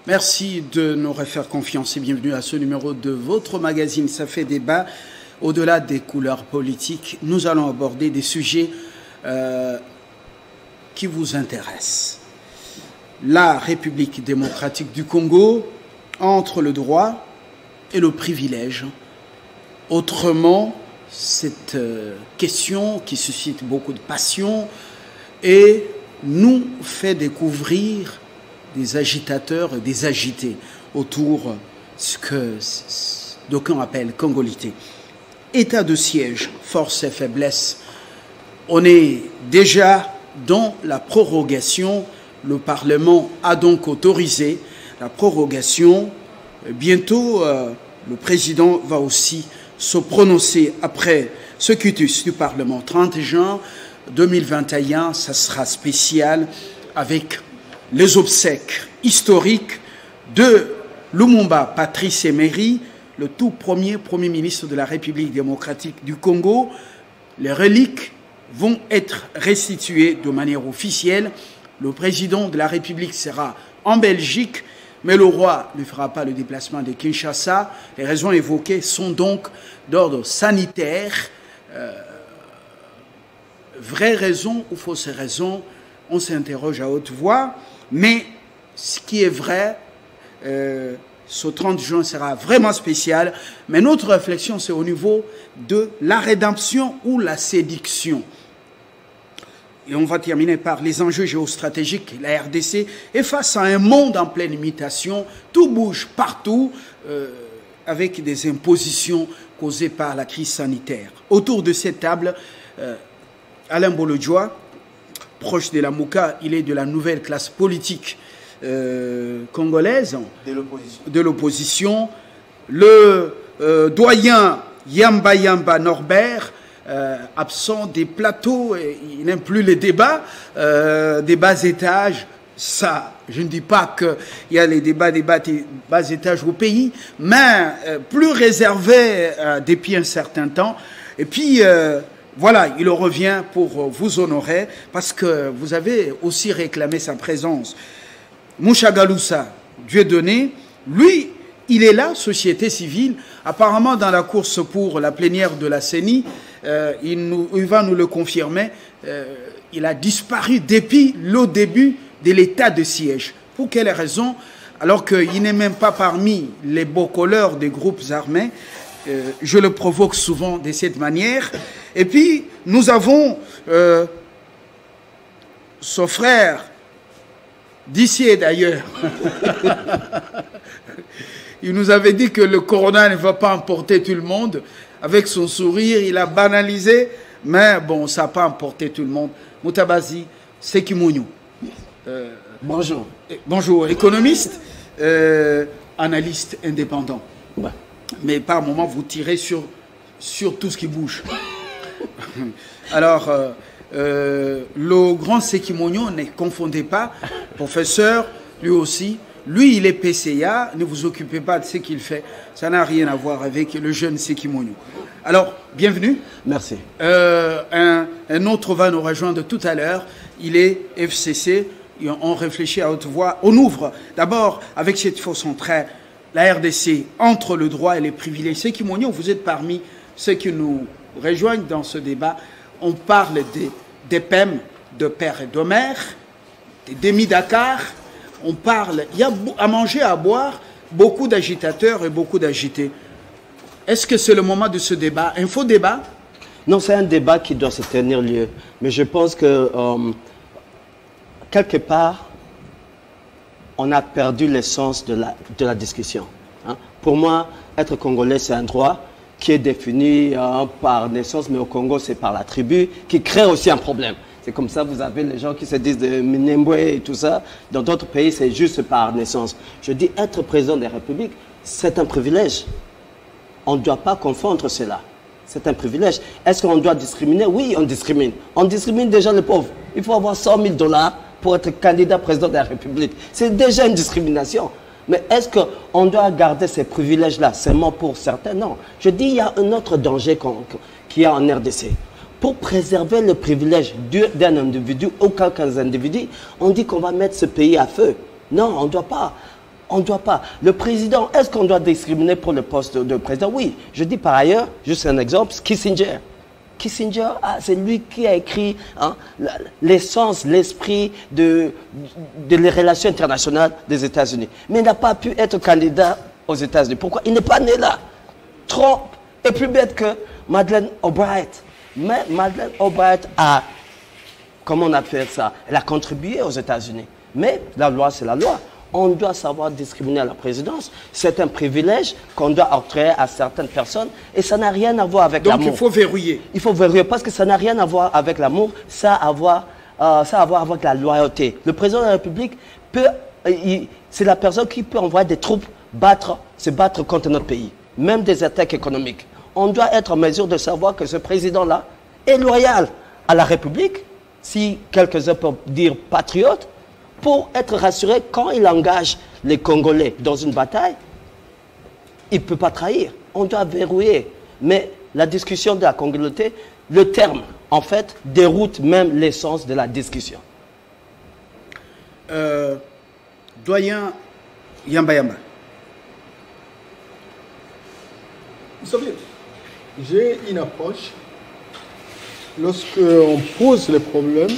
Merci de nous refaire confiance et bienvenue à ce numéro de votre magazine Ça fait débat. Au-delà des couleurs politiques, nous allons aborder des sujets qui vous intéressent. La République démocratique du Congo entre le droit et le privilège. Autrement, cette question qui suscite beaucoup de passion et nous fait découvrir des agitateurs et des agités autour de ce que d'aucuns appellent congolité. État de siège, force et faiblesse. On est déjà dans la prorogation. Le Parlement a donc autorisé la prorogation. Bientôt, le président va aussi se prononcer après ce quitus du Parlement. 30 juin 2021, ça sera spécial avec les obsèques historiques de Lumumba Patrice Emery, le tout premier ministre de la République démocratique du Congo. Les reliques vont être restituées de manière officielle. Le président de la République sera en Belgique, mais le roi ne fera pas le déplacement de Kinshasa. Les raisons évoquées sont donc d'ordre sanitaire. Vraies raisons ou fausses raisons, on s'interroge à haute voix. Mais ce qui est vrai, ce 30 juin sera vraiment spécial. Mais notre réflexion, c'est au niveau de la rédemption ou la séduction. Et on va terminer par les enjeux géostratégiques. La RDC est face à un monde en pleine mutation. Tout bouge partout avec des impositions causées par la crise sanitaire. Autour de cette table, Alain Bolodjoa, proche de la Mouka, il est de la nouvelle classe politique congolaise, de l'opposition. Le doyen Yamba Norbert, absent des plateaux, il n'aime plus les débats, des bas étages. Ça, je ne dis pas qu'il y a les débats des bas étages au pays, mais plus réservés depuis un certain temps. Et puis, voilà, il revient pour vous honorer parce que vous avez aussi réclamé sa présence. Mouchagaloussa, Dieudonné, lui, il est là, société civile, apparemment dans la course pour la plénière de la CENI, il va nous le confirmer, il a disparu depuis le début de l'état de siège. Pour quelle raison? Alors qu'il n'est même pas parmi les beaux couleurs des groupes armés. Je le provoque souvent de cette manière. Et puis, nous avons son frère, d'ici et d'ailleurs. Il nous avait dit que le corona ne va pas emporter tout le monde. Avec son sourire, il a banalisé. Mais bon, ça n'a pas emporté tout le monde. Moutabazi Sekimouniou. Bonjour. Bonjour, économiste, analyste indépendant. Ouais. Mais par moment, vous tirez sur tout ce qui bouge. Alors, le grand Sekimouniou, ne confondez pas, professeur, lui aussi. Lui, il est PCA, ne vous occupez pas de ce qu'il fait. Ça n'a rien à voir avec le jeune Sekimouniou. Alors, bienvenue. Merci. Un autre va nous rejoindre tout à l'heure. Il est FCC. On réfléchit à haute voix. On ouvre d'abord avec cette fausse entrée. La RDC entre le droit et les privilèges. Sekimouniou, vous êtes parmi ceux qui nous rejoignent dans ce débat. On parle des PEM, de père et de mère, des demi-Dakar. On parle, il y a à manger, à boire, beaucoup d'agitateurs et beaucoup d'agités. Est-ce que c'est le moment de ce débat? Un faux débat? Non, c'est un débat qui doit se tenir lieu. Mais je pense que, quelque part, on a perdu l'essence de la discussion. Hein. Pour moi, être congolais, c'est un droit qui est défini par naissance, mais au Congo, c'est par la tribu, qui crée aussi un problème. C'est comme ça, vous avez les gens qui se disent de Minembwe et tout ça. Dans d'autres pays, c'est juste par naissance. Je dis, être président de la République, c'est un privilège. On ne doit pas confondre cela. C'est un privilège. Est-ce qu'on doit discriminer? Oui, on discrimine. On discrimine déjà les pauvres. Il faut avoir 100 000 $ pour être candidat président de la République. C'est déjà une discrimination. Mais est-ce qu'on doit garder ces privilèges-là seulement pour certains? Non. Je dis, il y a un autre danger qu'il y a en RDC. Pour préserver le privilège d'un individu ou quelques individus, on dit qu'on va mettre ce pays à feu. Non, on ne doit pas. On ne doit pas. Le président, est-ce qu'on doit discriminer pour le poste de président? Oui. Je dis par ailleurs, juste un exemple, Kissinger. Kissinger, c'est lui qui a écrit l'essence, l'esprit de les relations internationales des États-Unis. Mais il n'a pas pu être candidat aux États-Unis. Pourquoi? Il n'est pas né là. Trump est plus bête que Madeleine Albright. Mais Madeleine Albright a, comment on appelle ça? Elle a contribué aux États-Unis. Mais la loi, c'est la loi. On doit savoir discriminer à la présidence. C'est un privilège qu'on doit octroyer à certaines personnes et ça n'a rien à voir avec l'amour. Donc il faut verrouiller. Il faut verrouiller parce que ça n'a rien à voir avec l'amour, ça a à voir avec la loyauté. Le président de la République peut, c'est la personne qui peut envoyer des troupes se battre contre notre pays, même des attaques économiques. On doit être en mesure de savoir que ce président-là est loyal à la République, si quelques-uns peuvent dire patriote, pour être rassuré quand il engage les Congolais dans une bataille, il ne peut pas trahir. On doit verrouiller. Mais la discussion de la congolais, le terme, en fait, déroute même l'essence de la discussion. Doyen Yamba Yamba. Vous savez, j'ai une approche. Lorsqu'on pose les problèmes,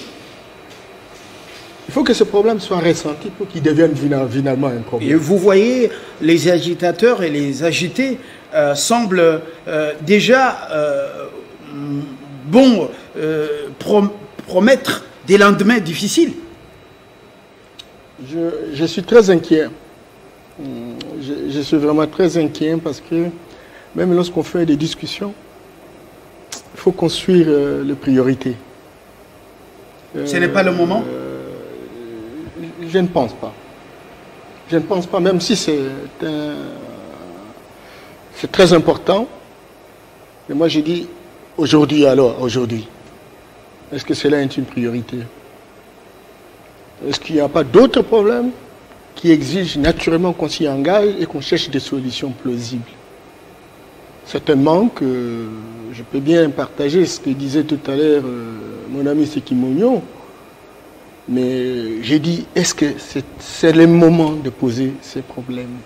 il faut que ce problème soit ressenti pour qu'il devienne finalement un problème. Et vous voyez, les agitateurs et les agités semblent déjà promettre des lendemains difficiles. Je suis très inquiet. Je suis vraiment très inquiet parce que même lorsqu'on fait des discussions, il faut construire les priorités. Ce n'est pas le moment? Je ne pense pas. Je ne pense pas, même si c'est très important. Mais moi, je dis aujourd'hui, alors, aujourd'hui, est-ce que cela est une priorité? Est-ce qu'il n'y a pas d'autres problèmes qui exigent naturellement qu'on s'y engage et qu'on cherche des solutions plausibles? Certainement que je peux bien partager ce que disait tout à l'heure mon ami Seki Mognon. Mais j'ai dit, est-ce que c'est le moment de poser ces problèmes?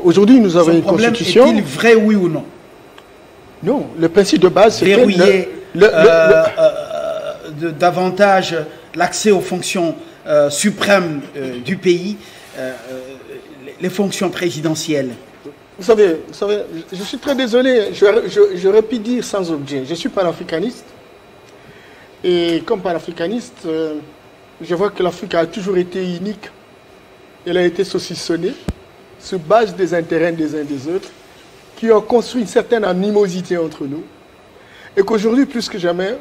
Aujourd'hui, nous avons une constitution. Est-il vrai, oui ou non? Non, le principe de base, c'est verrouiller davantage l'accès aux fonctions suprêmes du pays, les fonctions présidentielles. Vous savez, je suis très désolé, j'aurais pu dire sans objet. Je suis panafricaniste. Et comme panafricaniste, je vois que l'Afrique a toujours été unique. Elle a été saucissonnée sur base des intérêts des uns des autres, qui ont construit une certaine animosité entre nous. Et qu'aujourd'hui, plus que jamais,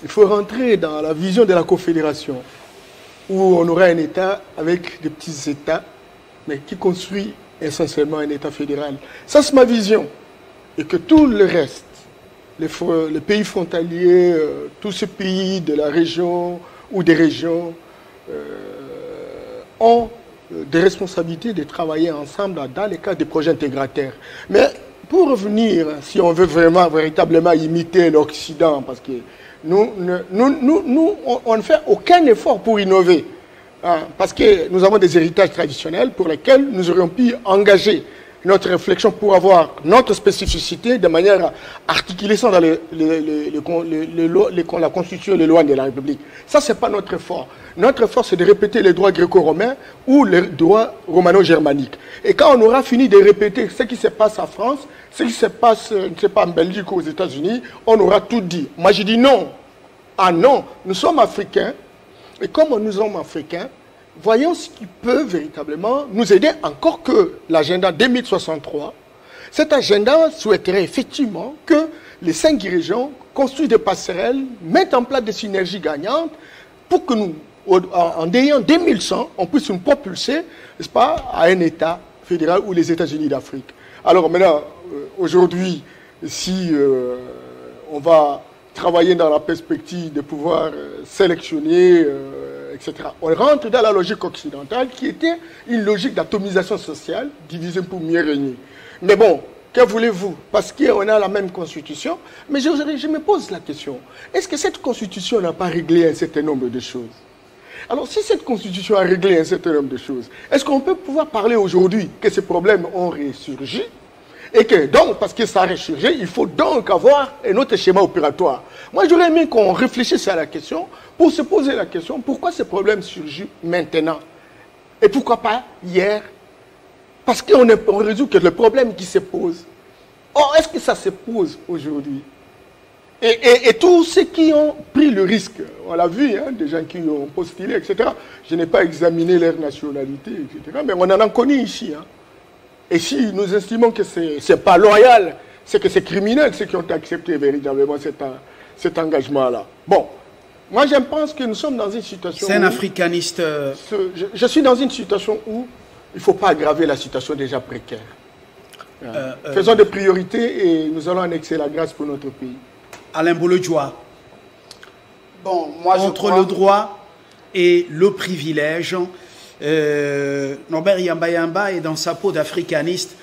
il faut rentrer dans la vision de la confédération, où on aura un État avec des petits États, mais qui construit essentiellement un État fédéral. Ça, c'est ma vision. Et que tout le reste, les pays frontaliers, tous ces pays de la région ou des régions ont des responsabilités de travailler ensemble dans le cadre des projets intégrateurs. Mais pour revenir, si on veut véritablement imiter l'Occident, parce que nous, on ne fait aucun effort pour innover, hein, parce que nous avons des héritages traditionnels pour lesquels nous aurions pu engager notre réflexion pour avoir notre spécificité de manière à articuler ça dans la Constitution et les lois de la République. Ça, ce n'est pas notre effort. Notre effort, c'est de répéter les droits gréco-romains ou les droits romano-germaniques. Et quand on aura fini de répéter ce qui se passe en France, ce qui se passe, je ne sais pas, en Belgique ou aux États-Unis, on aura tout dit. Moi, je dis non. Ah non, nous sommes africains. Et comme nous sommes africains, voyons ce qui peut véritablement nous aider, encore que l'agenda 2063. Cet agenda souhaiterait effectivement que les 5 dirigeants construisent des passerelles, mettent en place des synergies gagnantes pour que nous, en ayant 2100, on puisse nous propulser, n'est-ce pas, à un État fédéral ou les États-Unis d'Afrique. Alors maintenant, aujourd'hui, si on va travailler dans la perspective de pouvoir sélectionner, etc. On rentre dans la logique occidentale qui était une logique d'atomisation sociale, diviser pour mieux régner. Mais bon, que voulez-vous? Parce qu'on a la même constitution. Mais je me pose la question, est-ce que cette constitution n'a pas réglé un certain nombre de choses? Alors, si cette constitution a réglé un certain nombre de choses, est-ce qu'on peut pouvoir parler aujourd'hui que ces problèmes ont ressurgi et que donc, parce que ça a ressurgi, il faut donc avoir un autre schéma opératoire. Moi, j'aurais aimé qu'on réfléchisse à la question pour se poser la question, pourquoi ces problèmes surgissent maintenant? Et pourquoi pas hier? Parce qu'on résout que le problème qui se pose. Or, est-ce que ça se pose aujourd'hui? Et tous ceux qui ont pris le risque, on l'a vu, hein, des gens qui ont postulé, etc. Je n'ai pas examiné leur nationalité, etc. Mais on en a connu ici. Hein. Et si nous estimons que ce n'est pas loyal, c'est que c'est criminel, ceux qui ont accepté véritablement cet engagement-là. Bon, moi je pense que nous sommes dans une situation... C'est un africaniste... Je suis dans une situation où il ne faut pas aggraver la situation déjà précaire. Faisons des priorités et nous allons annexer la grâce pour notre pays. Alain Bolodjoa, bon, moi, entre le droit et le privilège, Norbert Yamba est dans sa peau d'africaniste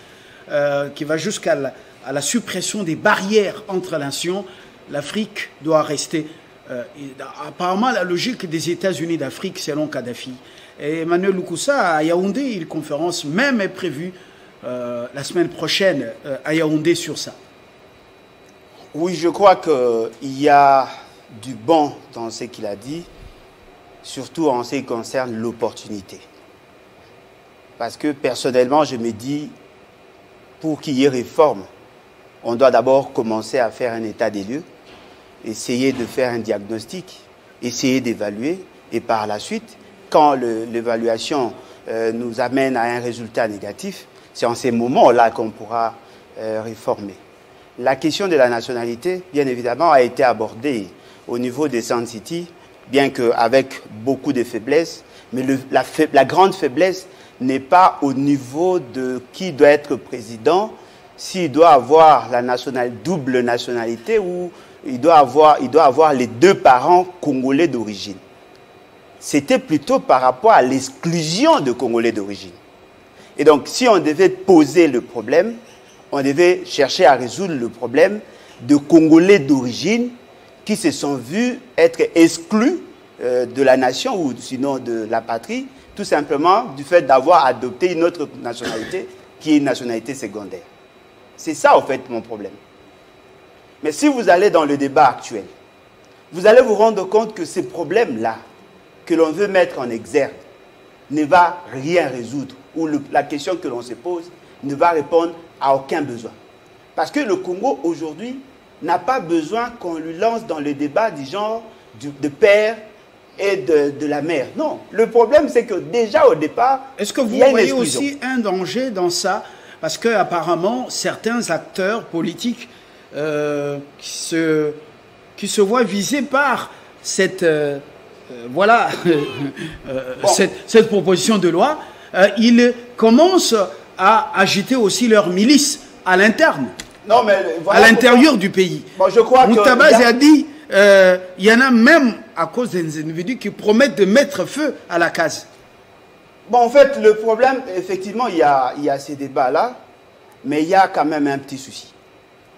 qui va jusqu'à la suppression des barrières entre nations. L'Afrique doit rester... apparemment, la logique des États-Unis d'Afrique, selon Kadhafi. Et Emmanuel Lukusa, à Yaoundé, une conférence même est prévue la semaine prochaine à Yaoundé sur ça. Oui, je crois qu'il y a du bon dans ce qu'il a dit, surtout en ce qui concerne l'opportunité. Parce que personnellement, je me dis, pour qu'il y ait réforme, on doit d'abord commencer à faire un état des lieux, essayer de faire un diagnostic, essayer d'évaluer, et par la suite, quand l'évaluation nous amène à un résultat négatif, c'est en ces moments-là qu'on pourra réformer. La question de la nationalité, bien évidemment, a été abordée au niveau des Sun City, bien qu'avec beaucoup de faiblesses, mais la grande faiblesse n'est pas au niveau de qui doit être président, s'il doit avoir la double nationalité ou il doit avoir les deux parents congolais d'origine. C'était plutôt par rapport à l'exclusion de Congolais d'origine. Et donc, si on devait poser le problème, on devait chercher à résoudre le problème de Congolais d'origine qui se sont vus être exclus de la nation ou sinon de la patrie, tout simplement du fait d'avoir adopté une autre nationalité qui est une nationalité secondaire. C'est ça, en fait, mon problème. Mais si vous allez dans le débat actuel, vous allez vous rendre compte que ces problèmes-là que l'on veut mettre en exergue ne va rien résoudre, ou la question que l'on se pose ne va répondre à aucun besoin. Parce que le Congo, aujourd'hui, n'a pas besoin qu'on lui lance dans le débat du genre de père et de la mère. Non, le problème, c'est que déjà au départ, est-ce que vous voyez aussi un danger dans ça? Parce qu'apparemment, certains acteurs politiques qui se voient visés par cette... voilà, bon. cette proposition de loi, ils commencent à agiter aussi leur milice à l'interne, voilà, à l'intérieur du pays. Bon, je crois Moutabazi a dit, il y en a même à cause des individus qui promettent de mettre feu à la case. Bon, en fait, le problème, effectivement, il y a ces débats-là, mais il y a quand même un petit souci.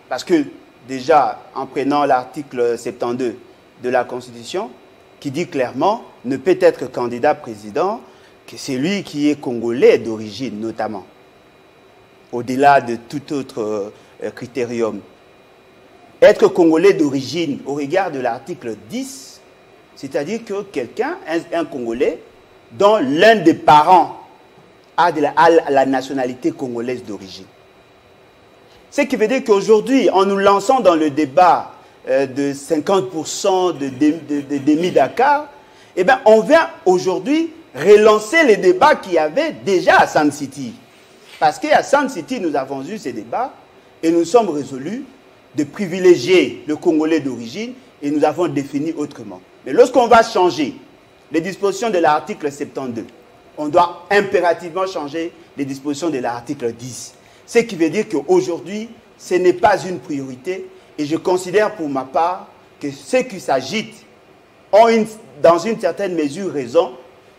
Parce que, déjà, en prenant l'article 72 de la Constitution, qui dit clairement, ne peut être candidat président que celui qui est congolais d'origine, notamment, au-delà de tout autre critérium. Être congolais d'origine, au regard de l'article 10, c'est-à-dire que quelqu'un, un Congolais, dont l'un des parents a la nationalité congolaise d'origine. Ce qui veut dire qu'aujourd'hui, en nous lançant dans le débat de 50% de demi-Dakar, eh bien, on vient aujourd'hui relancer les débats qu'il y avait déjà à Sun City. Parce qu'à Sun City, nous avons eu ces débats et nous sommes résolus de privilégier le Congolais d'origine et nous avons défini autrement. Mais lorsqu'on va changer les dispositions de l'article 72, on doit impérativement changer les dispositions de l'article 10. Ce qui veut dire qu'aujourd'hui, ce n'est pas une priorité. Et je considère pour ma part que ceux qui s'agitent ont dans une certaine mesure raison.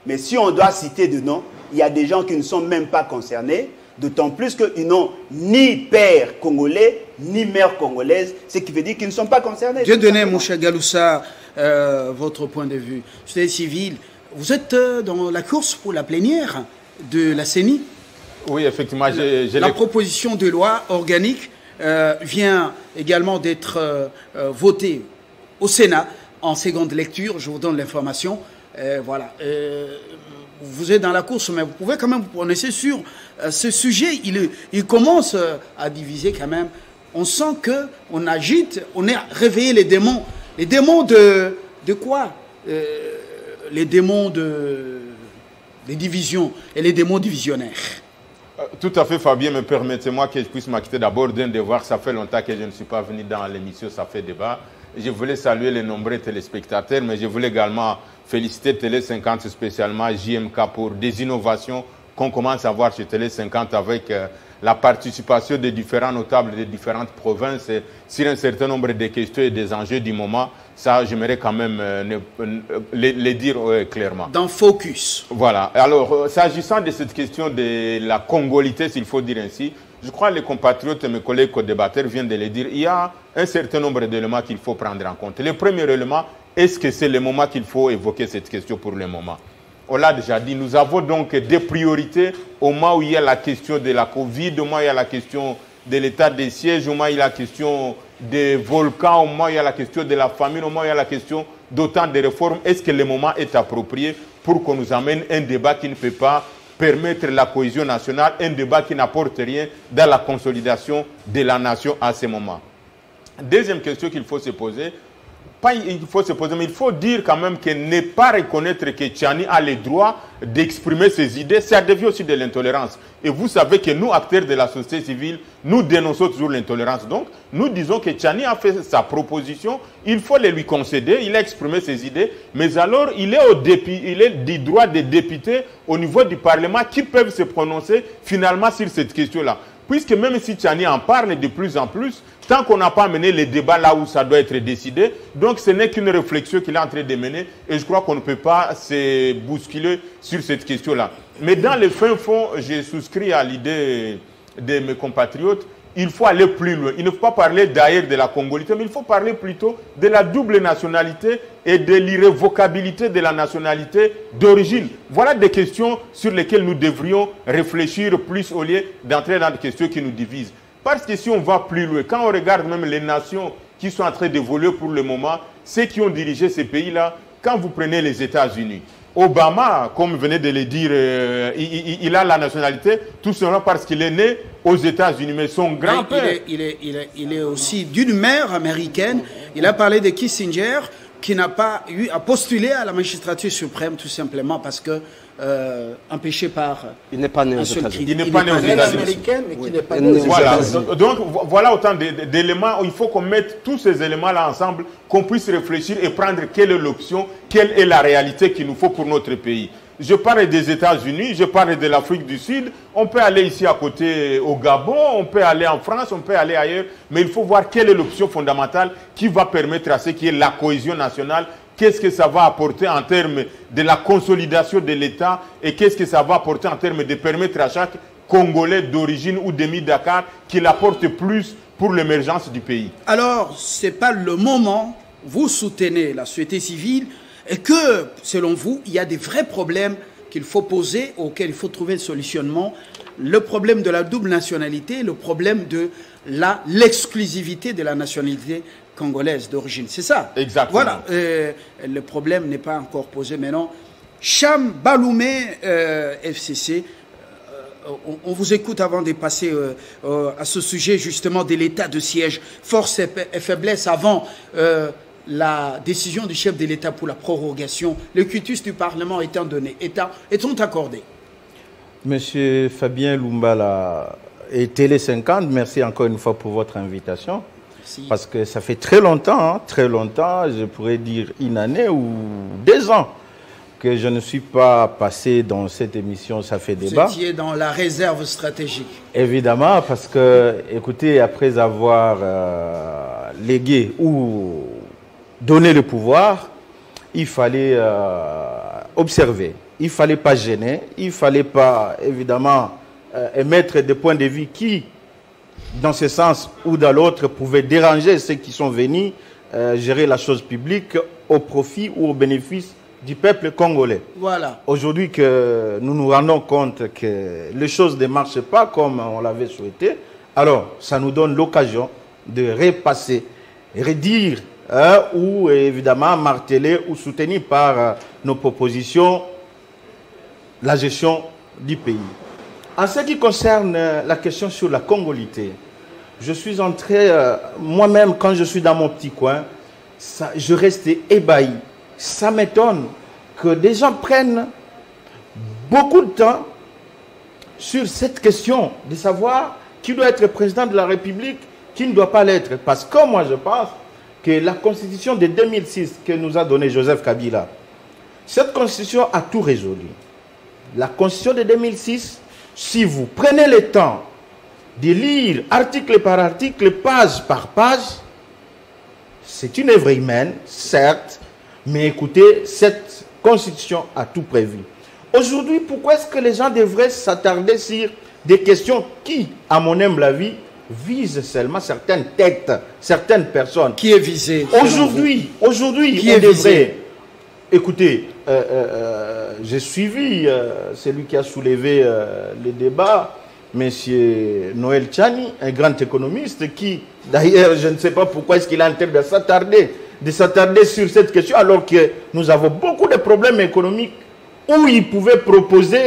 Mais si on doit citer de noms, il y a des gens qui ne sont même pas concernés. D'autant plus qu'ils n'ont ni père congolais, ni mère congolaise. Ce qui veut dire qu'ils ne sont pas concernés. Je donnais, Moucha Galoussa, votre point de vue. Société civile, vous êtes dans la course pour la plénière de la CENI. Oui, effectivement. La proposition de loi organique vient également d'être votée au Sénat en seconde lecture. Je vous donne l'information. Voilà. Vous êtes dans la course, mais vous pouvez quand même vous prononcer sur ce sujet. Il commence à diviser quand même. On sent qu'on agite, on a réveillé les démons. Les démons de quoi? Les démons des divisions et les démons divisionnaires. Tout à fait, Fabien, mais permettez-moi que je puisse m'acquitter d'abord d'un devoir. Ça fait longtemps que je ne suis pas venu dans l'émission, ça fait débat. Je voulais saluer les nombreux téléspectateurs, mais je voulais également féliciter Télé 50, spécialement JMK, pour des innovations qu'on commence à voir chez Télé 50 avec la participation des différents notables des différentes provinces sur un certain nombre de questions et des enjeux du moment. Ça, j'aimerais quand même les dire clairement. Dans Focus. Voilà. Alors, s'agissant de cette question de la congolité, s'il faut dire ainsi, je crois que les compatriotes et mes collègues co-débatteurs viennent de le dire. Il y a un certain nombre d'éléments qu'il faut prendre en compte. Le premier élément, est-ce que c'est le moment qu'il faut évoquer cette question pour le moment? On l'a déjà dit, nous avons donc des priorités au moment où il y a la question de la Covid, au moment où il y a la question de l'état des sièges, au moment où il y a la question des volcans, au moment où il y a la question de la famine, au moment où il y a la question d'autant de réformes. Est-ce que le moment est approprié pour qu'on nous amène un débat qui ne peut pas permettre la cohésion nationale, un débat qui n'apporte rien dans la consolidation de la nation à ce moment? Deuxième question qu'il faut se poser, mais il faut dire quand même que ne pas reconnaître que Tchani a le droit d'exprimer ses idées, ça devient aussi de l'intolérance. Et vous savez que nous, acteurs de la société civile, nous dénonçons toujours l'intolérance. Donc, nous disons que Tchani a fait sa proposition, il faut le lui concéder, il a exprimé ses idées, mais alors il est du droit des députés au niveau du Parlement qui peuvent se prononcer finalement sur cette question-là. Puisque même si Tchani en parle de plus en plus, tant qu'on n'a pas mené les débats là où ça doit être décidé, donc ce n'est qu'une réflexion qu'il est en train de mener et je crois qu'on ne peut pas se bousculer sur cette question-là. Mais dans le fin fond, j'ai souscrit à l'idée de mes compatriotes, il faut aller plus loin. Il ne faut pas parler d'ailleurs de la congolité, mais il faut parler plutôt de la double nationalité et de l'irrévocabilité de la nationalité d'origine. Voilà des questions sur lesquelles nous devrions réfléchir plus au lieu d'entrer dans des questions qui nous divisent. Parce que si on va plus loin, quand on regarde même les nations qui sont en train d'évoluer pour le moment, ceux qui ont dirigé ces pays-là, quand vous prenez les États-Unis, Obama, comme venez de le dire, il a la nationalité tout simplement parce qu'il est né aux États-Unis, mais son grand-père... Il est aussi d'une mère américaine. Il a parlé de Kissinger, qui n'a pas eu à postuler à la magistrature suprême, tout simplement parce que empêché par... Il n'est pas né aux États-Unis. Il n'est pas né aux États-Unis. Mais qui n'est pas né aux États-Unis. Voilà. Donc, voilà autant d'éléments où il faut qu'on mette tous ces éléments-là ensemble, qu'on puisse réfléchir et prendre quelle est l'option, quelle est la réalité qu'il nous faut pour notre pays. Je parle des États-Unis, je parle de l'Afrique du Sud, on peut aller ici à côté au Gabon, on peut aller en France, on peut aller ailleurs, mais il faut voir quelle est l'option fondamentale qui va permettre à ce qu'il y ait la cohésion nationale. Qu'est-ce que ça va apporter en termes de la consolidation de l'État et qu'est-ce que ça va apporter en termes de permettre à chaque Congolais d'origine ou demi-Dakar qu'il apporte plus pour l'émergence du pays. Alors, ce n'est pas le moment, vous soutenez la société civile et que, selon vous, il y a des vrais problèmes qu'il faut poser, auxquels il faut trouver le solutionnement. Le problème de la double nationalité, le problème de l'exclusivité de la nationalité congolaise d'origine. C'est ça. Exactement. Voilà. Le problème n'est pas encore posé maintenant. Cham Baloumé, FCC, on vous écoute avant de passer à ce sujet justement de l'état de siège, force et faiblesse avant la décision du chef de l'État pour la prorogation, le quitus du Parlement étant donné, étant accordé. Monsieur Fabien Lumbala et Télé 50, merci encore une fois pour votre invitation. Merci. Parce que ça fait très longtemps, je pourrais dire une année ou 2 ans, que je ne suis pas passé dans cette émission, ça fait débat. Vous étiez dans la réserve stratégique. Évidemment, parce que, écoutez, après avoir légué ou donné le pouvoir, il fallait observer. Il ne fallait pas gêner, il ne fallait pas, évidemment, émettre des points de vue qui, dans ce sens ou dans l'autre, pouvaient déranger ceux qui sont venus gérer la chose publique au profit ou au bénéfice du peuple congolais. Voilà. Aujourd'hui que nous nous rendons compte que les choses ne marchent pas comme on l'avait souhaité, alors ça nous donne l'occasion de repasser, redire ou évidemment marteler ou soutenir par nos propositions la gestion du pays. En ce qui concerne la question sur la congolité, je suis entré, moi-même quand je suis dans mon petit coin, je restais ébahi. Ça m'étonne que des gens prennent beaucoup de temps sur cette question de savoir qui doit être président de la République, qui ne doit pas l'être. Parce que moi je pense que la constitution de 2006 que nous a donnée Joseph Kabila, cette constitution a tout résolu. La constitution de 2006, si vous prenez le temps de lire article par article, page par page, c'est une œuvre humaine, certes, mais écoutez, cette constitution a tout prévu. Aujourd'hui, pourquoi est-ce que les gens devraient s'attarder sur des questions qui, à mon humble avis, visent seulement certaines têtes, certaines personnes? Qui est visé? Aujourd'hui, qui est visé? Écoutez, j'ai suivi celui qui a soulevé le débat, M. Noël Tchani, un grand économiste qui, d'ailleurs, je ne sais pas pourquoi est-ce qu'il est en train de s'attarder sur cette question, alors que nous avons beaucoup de problèmes économiques où il pouvait proposer,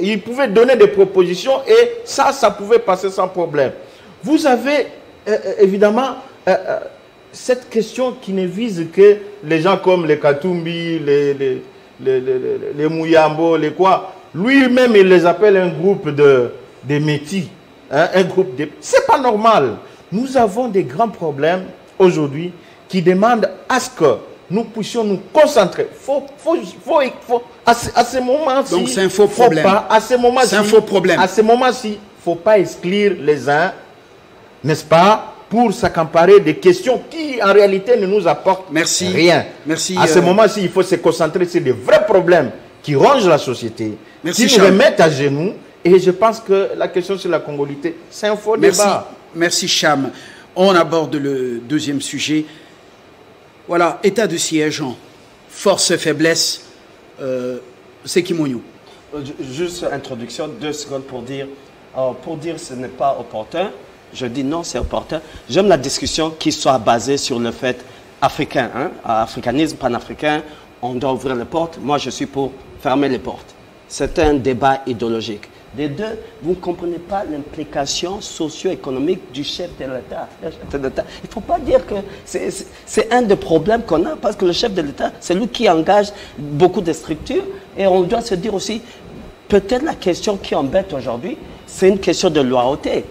il pouvait donner des propositions et ça pouvait passer sans problème. Vous avez évidemment cette question qui ne vise que les gens comme les Katumbi, les Mouyambo, les quoi. Lui-même, il les appelle un groupe de métis. Hein, un groupe de... C'est pas normal. Nous avons des grands problèmes aujourd'hui qui demandent à ce que nous puissions nous concentrer. À ce moment-ci... Donc c'est un faux problème. C'est un faux problème. À ce moment-ci, il ne faut pas exclure les uns, n'est-ce pas, pour s'accaparer des questions qui, en réalité, ne nous apportent rien. Merci. À ce moment-ci, il faut se concentrer sur des vrais problèmes qui rongent la société, qui nous remettent à genoux. Et je pense que la question sur la congolité, c'est un faux débat. Merci, Cham. On aborde le deuxième sujet. Voilà, état de siège, force et faiblesse, c'est Kimonyo. Juste introduction, 2 secondes pour dire ce n'est pas opportun. Je dis non, c'est opportun. J'aime la discussion qui soit basée sur le fait africain, africanisme, panafricain, on doit ouvrir les portes. Moi, je suis pour fermer les portes. C'est un débat idéologique. Des deux, vous ne comprenez pas l'implication socio-économique du chef de l'État. Il ne faut pas dire que c'est un des problèmes qu'on a, parce que le chef de l'État, c'est lui qui engage beaucoup de structures. Et on doit se dire aussi, peut-être la question qui embête aujourd'hui, c'est une question de loyauté.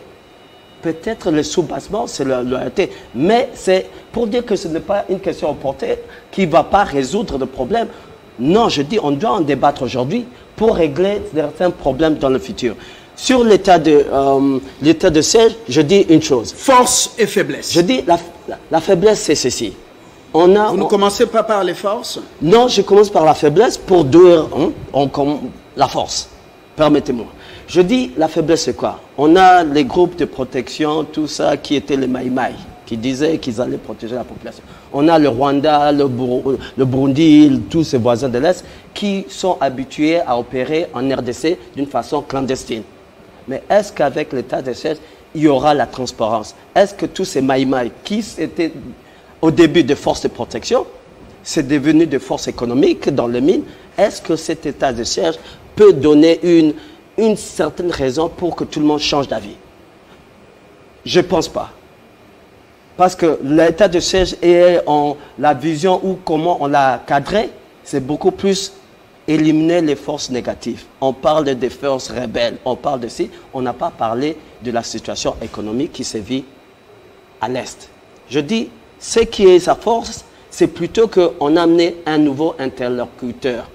Peut-être le sous-bassement, c'est la loyauté. Mais c'est pour dire que ce n'est pas une question opportune qui ne va pas résoudre le problème. Non, je dis, on doit en débattre aujourd'hui pour régler certains problèmes dans le futur. Sur l'état de siège, je dis une chose. Force et faiblesse. Je dis, la faiblesse, c'est ceci. Vous ne commencez pas par les forces? Non, je commence par la faiblesse pour dire la force. Permettez-moi. Je dis, la faiblesse, c'est quoi? On a les groupes de protection, tout ça, qui étaient les Maïmaï, qui disaient qu'ils allaient protéger la population. On a le Rwanda, le Burundi, tous ces voisins de l'Est, qui sont habitués à opérer en RDC d'une façon clandestine. Mais est-ce qu'avec l'état de siège, il y aura la transparence? Est-ce que tous ces Maïmaï, qui étaient au début de forces de protection, c'est devenu des forces économiques dans les mines, est-ce que cet état de siège peut donner une certaine raison pour que tout le monde change d'avis? Je ne pense pas. Parce que l'état de siège et la vision ou comment on l'a cadré, c'est beaucoup plus éliminer les forces négatives. On parle des forces rebelles, on parle de ci, on n'a pas parlé de la situation économique qui se vit à l'Est. Je dis, ce qui est sa force, c'est plutôt qu'on a amené un nouveau interlocuteur.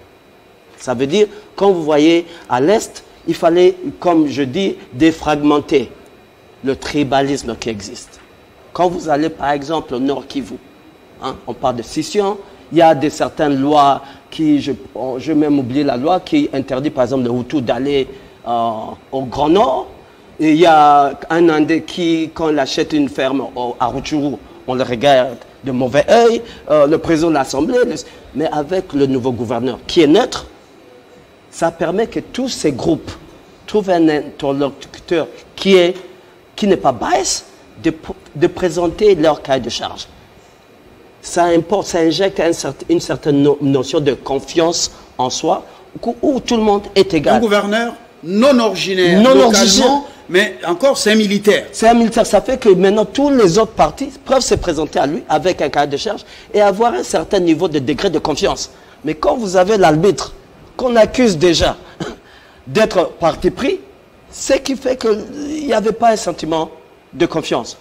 Ça veut dire, quand vous voyez à l'Est, il fallait, comme je dis, défragmenter le tribalisme qui existe. Quand vous allez, par exemple, au Nord Kivu, on parle de scission, il y a certaines lois qui, je vais même oublier la loi, qui interdit, par exemple, les Hutus d'aller au Grand Nord. Et il y a un Indé qui, quand il achète une ferme à Rutshuru, on le regarde de mauvais œil, le président de l'Assemblée, mais avec le nouveau gouverneur qui est neutre, ça permet que tous ces groupes trouvent un interlocuteur qui n'est pas bias de présenter leur cahier de charge. Ça importe, ça injecte une certaine notion de confiance en soi où tout le monde est égal. Un gouverneur non originaire, localement, mais encore c'est un militaire. C'est un militaire, ça fait que maintenant tous les autres partis peuvent se présenter à lui avec un cahier de charge et avoir un certain niveau de degré de confiance. Mais quand vous avez l'arbitre qu'on accuse déjà d'être parti pris, ce qui fait qu'il n'y avait pas un sentiment de confiance.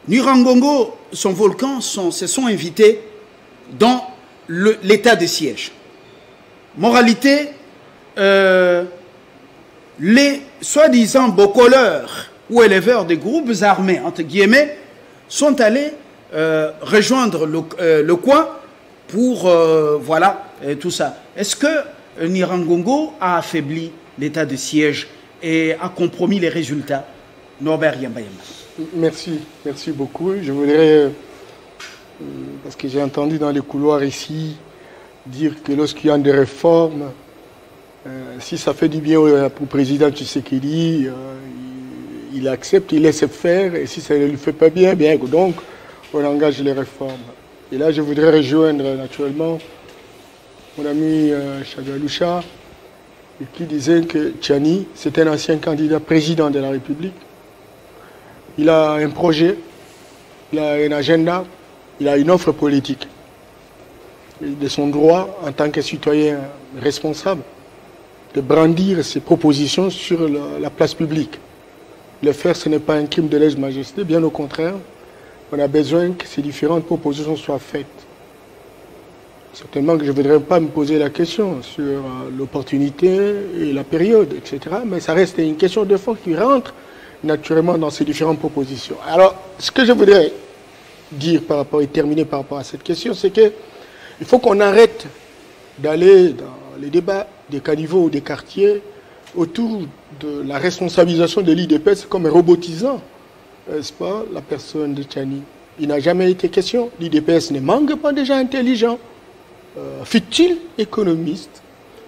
Nyiragongo, son volcan, se sont invités dans l'état de siège. Moralité, les soi-disant bocoleurs ou éleveurs des groupes armés, entre guillemets, sont allés rejoindre le coin pour, voilà, tout ça. Est-ce que Nyiragongo a affaibli l'état de siège et a compromis les résultats? Norbert Yambayama. Merci beaucoup. Je voudrais, parce que j'ai entendu dans les couloirs ici, dire que lorsqu'il y a des réformes, si ça fait du bien au président Tshisekedi, il accepte, il laisse faire, et si ça ne lui fait pas bien, donc on engage les réformes. Et là, je voudrais rejoindre naturellement mon ami Chagaloucha, qui disait que Tchani, c'est un ancien candidat président de la République. Il a un projet, il a un agenda, il a une offre politique. De son droit, en tant que citoyen responsable, de brandir ses propositions sur la place publique. Le faire, ce n'est pas un crime de lèse-majesté, bien au contraire. On a besoin que ces différentes propositions soient faites. Certainement que je ne voudrais pas me poser la question sur l'opportunité et la période, etc. Mais ça reste une question de fond qui rentre naturellement dans ces différentes propositions. Alors, ce que je voudrais dire par rapport et terminer par rapport à cette question, c'est qu'il faut qu'on arrête d'aller dans les débats des caniveaux ou des quartiers autour de la responsabilisation de l'IDPS comme robotisant, n'est-ce pas, la personne de Tchani. Il n'a jamais été question. L'IDPS ne manque pas de gens intelligents. Fut-il économiste,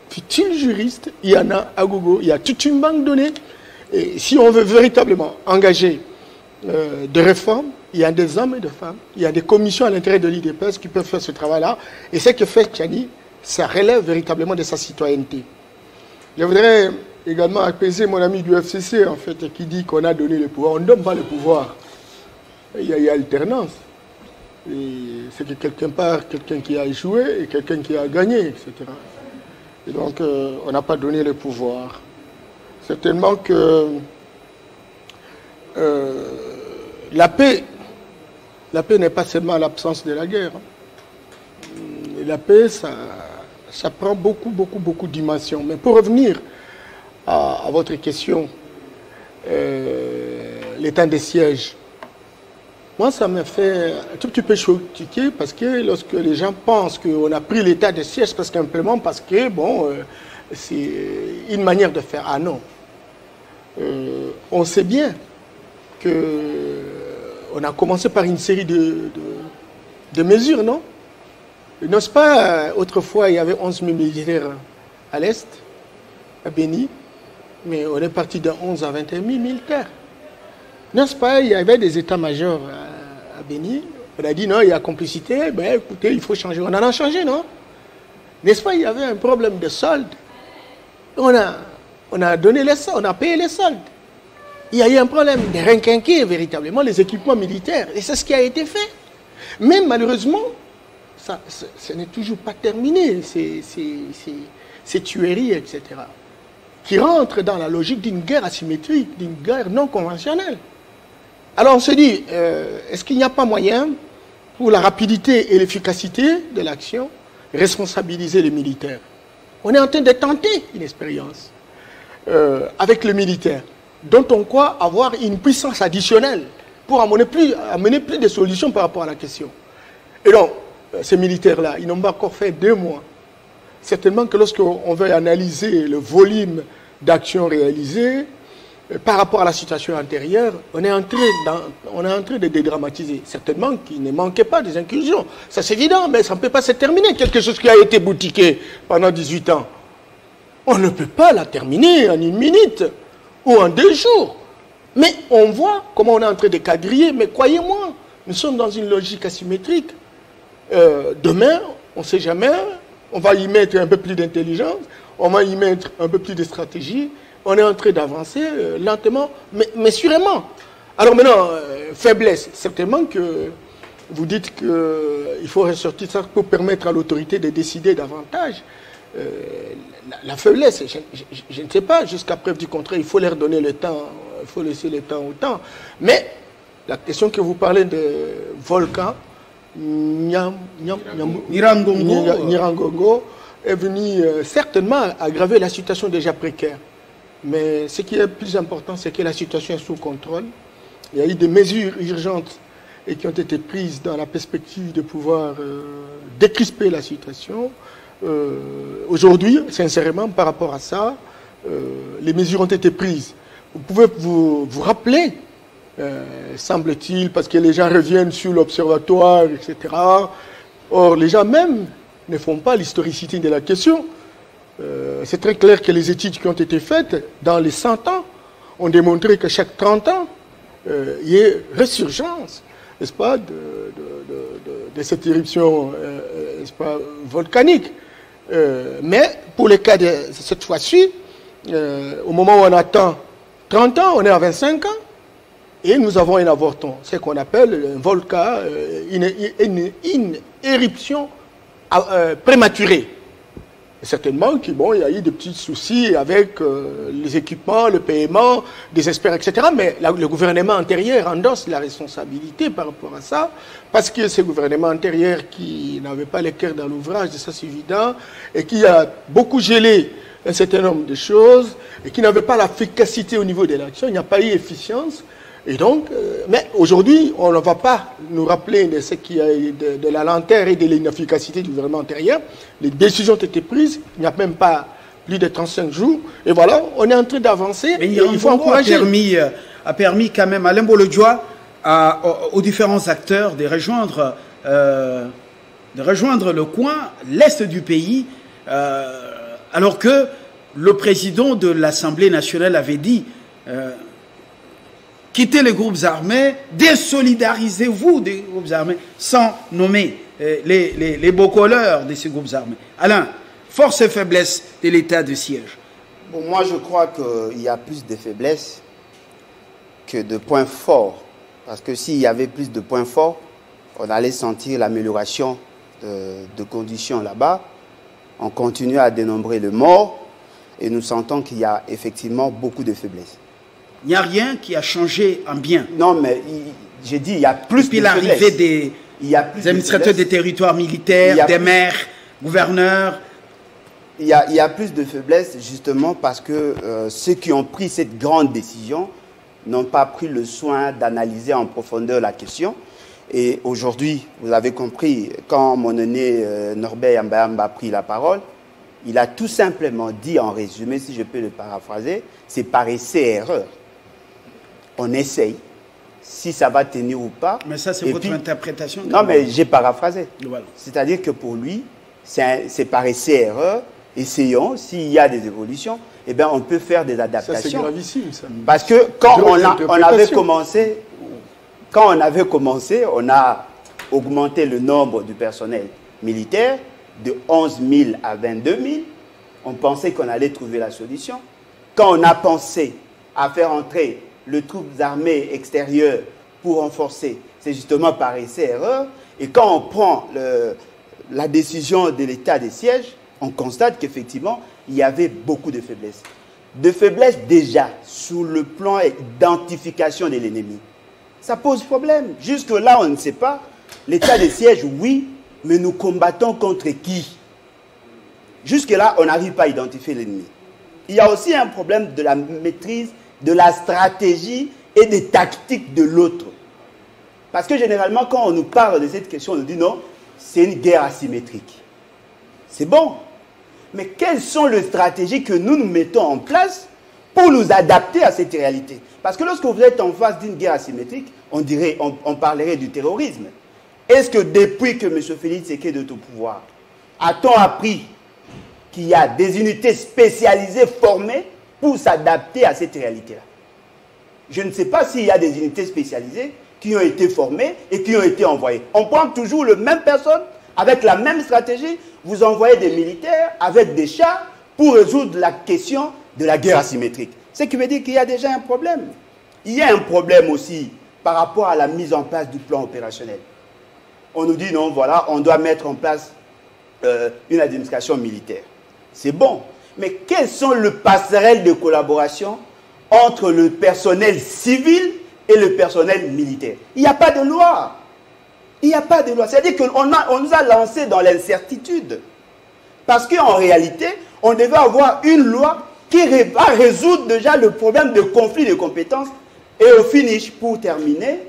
fut-il juriste, il y en a à Gogo, il y a toute une banque de données. Et si on veut véritablement engager des réformes, il y a des hommes et des femmes, il y a des commissions à l'intérieur de l'IDPS qui peuvent faire ce travail-là. Et ce que fait Tchani, ça relève véritablement de sa citoyenneté. Je voudrais également apaiser mon ami du FCC, en fait, qui dit qu'on a donné le pouvoir. On ne donne pas le pouvoir. Il y a alternance. C'est que quelqu'un part, quelqu'un qui a échoué et quelqu'un qui a gagné, etc. Et donc, on n'a pas donné le pouvoir. Certainement que la paix n'est pas seulement l'absence de la guerre. Et la paix, ça prend beaucoup de dimensions. Mais pour revenir à votre question, l'état des sièges, moi, ça m'a fait un tout petit peu choquer parce que lorsque les gens pensent qu'on a pris l'état de siège, parce simplement parce que, bon, c'est une manière de faire. Ah non. On sait bien qu'on a commencé par une série de mesures, non? N'est-ce pas, autrefois, il y avait 11 000 militaires à l'Est, à Béni, mais on est parti de 11 à 21 000 militaires. N'est-ce pas, il y avait des états-majors à Béni. On a dit non, il y a complicité, ben écoutez, il faut changer. On en a changé, non? N'est-ce pas, il y avait un problème de solde. On a donné les soldes, on a payé les soldes. Il y a eu un problème de rinquinquer véritablement les équipements militaires. Et c'est ce qui a été fait. Mais malheureusement, ce n'est toujours pas terminé, ces tueries, etc. Qui rentrent dans la logique d'une guerre asymétrique, d'une guerre non conventionnelle. Alors on se dit, est-ce qu'il n'y a pas moyen, pour la rapidité et l'efficacité de l'action, responsabiliser les militaires? On est en train de tenter une expérience avec les militaires, dont on croit avoir une puissance additionnelle pour amener plus de solutions par rapport à la question. Et donc, ces militaires-là, ils n'ont pas encore fait 2 mois. Certainement que lorsqu'on veut analyser le volume d'actions réalisées, par rapport à la situation antérieure, on est en train de dédramatiser. Certainement qu'il ne manquait pas des incursions. Ça, c'est évident, mais ça ne peut pas se terminer. Quelque chose qui a été boutiqué pendant 18 ans, on ne peut pas la terminer en 1 minute ou en 2 jours. Mais on voit comment on est en train de quadriller. Mais croyez-moi, nous sommes dans une logique asymétrique. Demain, on ne sait jamais, on va y mettre un peu plus d'intelligence, on va y mettre un peu plus de stratégie. On est en train d'avancer lentement, mais sûrement. Alors maintenant, faiblesse. Certainement que vous dites qu'il faut ressortir ça pour permettre à l'autorité de décider davantage. La faiblesse, je ne sais pas, jusqu'à preuve du contraire, il faut leur donner le temps, il faut laisser le temps au temps. Mais la question que vous parlez de volcan, Nirangongo, est venue certainement aggraver la situation déjà précaire. Mais ce qui est plus important, c'est que la situation est sous contrôle. Il y a eu des mesures urgentes et qui ont été prises dans la perspective de pouvoir décrisper la situation. Aujourd'hui, sincèrement, par rapport à ça, les mesures ont été prises. Vous pouvez vous rappeler, semble-t-il, parce que les gens reviennent sur l'observatoire, etc. Or, les gens même ne font pas l'historicité de la question. C'est très clair que les études qui ont été faites dans les 100 ans ont démontré que chaque 30 ans, il y a résurgence, n'est-ce pas, de cette éruption, n'est-ce pas, volcanique. Mais pour le cas de cette fois-ci, au moment où on attend 30 ans, on est à 25 ans, et nous avons un avorton, c'est ce qu'on appelle un volcan, une éruption prématurée. Certainement qu'il y a eu des petits soucis avec les équipements, le paiement, des experts, etc. Mais le gouvernement antérieur endosse la responsabilité par rapport à ça, parce que c'est le gouvernement antérieur qui n'avait pas le cœur dans l'ouvrage, ça c'est évident, et qui a beaucoup gelé un certain nombre de choses, et qui n'avait pas l'efficacité au niveau de l'action, il n'y a pas eu efficience. Et donc, mais aujourd'hui, on ne va pas nous rappeler de ce qui a de la lenteur et de l'inefficacité du gouvernement antérieur. Les décisions ont été prises, il n'y a même pas plus de 35 jours. Et voilà, on est en train d'avancer. Il faut encourager. A permis quand même à Alain Bolodjoa, aux différents acteurs de rejoindre le coin, l'est du pays, alors que le président de l'Assemblée nationale avait dit quittez les groupes armés, désolidarisez-vous des groupes armés, sans nommer les beaux colleurs de ces groupes armés. Alain, force et faiblesse de l'état de siège. Bon, moi, je crois qu'il y a plus de faiblesses que de points forts. Parce que s'il y avait plus de points forts, on allait sentir l'amélioration de conditions là-bas. On continue à dénombrer les morts et nous sentons qu'il y a effectivement beaucoup de faiblesses. Il n'y a rien qui a changé en bien. Non, mais j'ai dit il y a plus de faiblesses. Depuis l'arrivée des administrateurs des territoires militaires, des maires, gouverneurs. Il y a plus de faiblesses justement parce que ceux qui ont pris cette grande décision n'ont pas pris le soin d'analyser en profondeur la question. Et aujourd'hui, vous avez compris, quand mon aîné Norbert Yambamba a pris la parole, il a tout simplement dit en résumé, si je peux le paraphraser, c'est par essai-erreur. On essaye, si ça va tenir ou pas. Mais ça, c'est votre interprétation. Non, mais j'ai paraphrasé. Voilà. C'est-à-dire que pour lui, c'est par essai-erreur. Essayons, s'il y a des évolutions, eh bien, on peut faire des adaptations. Ça, c'est gravissime, ça. Parce que quand on avait commencé, on a augmenté le nombre du personnel militaire de 11 000 à 22 000. On pensait qu'on allait trouver la solution. Quand on a pensé à faire entrer les troupes armées extérieures pour renforcer, c'est justement par essai-erreur. Et quand on prend la décision de l'état des sièges, on constate qu'effectivement, il y avait beaucoup de faiblesses. De faiblesses déjà sur le plan d'identification de l'ennemi. Ça pose problème. Jusque-là, on ne sait pas. L'état des sièges, oui, mais nous combattons contre qui? Jusque-là, on n'arrive pas à identifier l'ennemi. Il y a aussi un problème de la maîtrise, de la stratégie et des tactiques de l'autre. Parce que généralement, quand on nous parle de cette question, on nous dit non, c'est une guerre asymétrique. C'est bon. Mais quelles sont les stratégies que nous mettons en place pour nous adapter à cette réalité. Parce que lorsque vous êtes en face d'une guerre asymétrique, on parlerait du terrorisme. Est-ce que depuis que M. Félix Tshisekedi est au pouvoir, a-t-on appris qu'il y a des unités spécialisées formées pour s'adapter à cette réalité-là? Je ne sais pas s'il y a des unités spécialisées qui ont été formées et qui ont été envoyées. On prend toujours la même personne avec la même stratégie. Vous envoyez des militaires avec des chars pour résoudre la question de la guerre asymétrique. Ce qui veut dire qu'il y a déjà un problème. Il y a un problème aussi par rapport à la mise en place du plan opérationnel. On nous dit non, voilà, on doit mettre en place une administration militaire. C'est bon. Mais quelles sont les passerelles de collaboration entre le personnel civil et le personnel militaire? Il n'y a pas de loi. Il n'y a pas de loi. C'est-à-dire qu'on nous a lancé dans l'incertitude. Parce qu'en réalité, on devait avoir une loi qui va résoudre déjà le problème de conflit de compétences. Et au finish, pour terminer,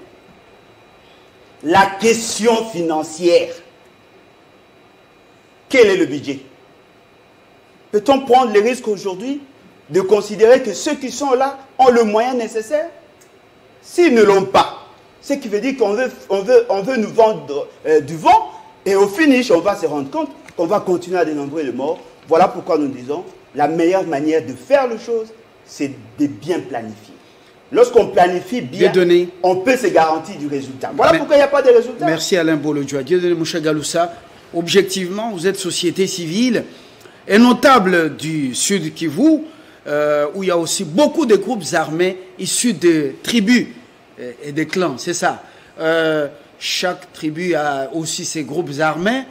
la question financière. Quel est le budget? Peut-on prendre le risque aujourd'hui de considérer que ceux qui sont là ont le moyen nécessaire? S'ils ne l'ont pas, ce qui veut dire qu'on veut nous vendre du vent, et au finish, on va se rendre compte qu'on va continuer à dénombrer les morts. Voilà pourquoi nous disons, la meilleure manière de faire les choses, c'est de bien planifier. Lorsqu'on planifie bien, on peut se garantir du résultat. Voilà pourquoi il n'y a pas de résultat. Merci Alain Bolodjoa. Dieudonné Moucha Galoussa, objectivement, vous êtes société civile et notable du Sud Kivu, où il y a aussi beaucoup de groupes armés issus de tribus et de clans, c'est ça. Chaque tribu a aussi ses groupes armés,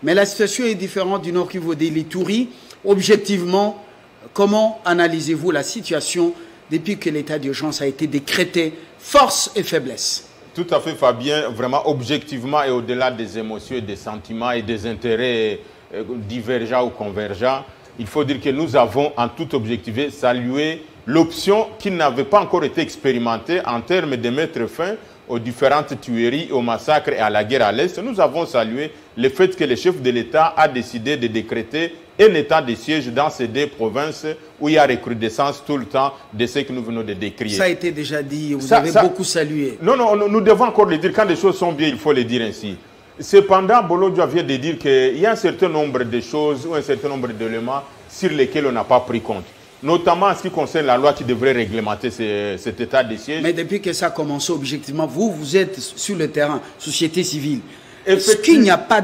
mais la situation est différente du Nord Kivu de l'Ituri. Objectivement, comment analysez-vous la situation depuis que l'état d'urgence a été décrété, force et faiblesse? Tout à fait, Fabien. Vraiment, objectivement et au-delà des émotions et des sentiments et des intérêts divergents ou convergents, il faut dire que nous avons, en toute objectivité, salué l'option qui n'avait pas encore été expérimentée en termes de mettre fin aux différentes tueries, aux massacres et à la guerre à l'Est. Nous avons salué le fait que le chef de l'État a décidé de décréter un état de siège dans ces deux provinces où il y a recrudescence tout le temps de ce que nous venons de décrire. Ça a été déjà dit, vous avez beaucoup salué. Non, nous devons encore le dire. Quand les choses sont bien, il faut le dire ainsi. Cependant, Bolodjoa vient de dire qu'il y a un certain nombre de choses ou un certain nombre d'éléments sur lesquels on n'a pas pris compte. Notamment en ce qui concerne la loi qui devrait réglementer cet état de siège. Mais depuis que ça a commencé, objectivement, vous êtes sur le terrain, société civile. Est-ce qu'il n'y a pas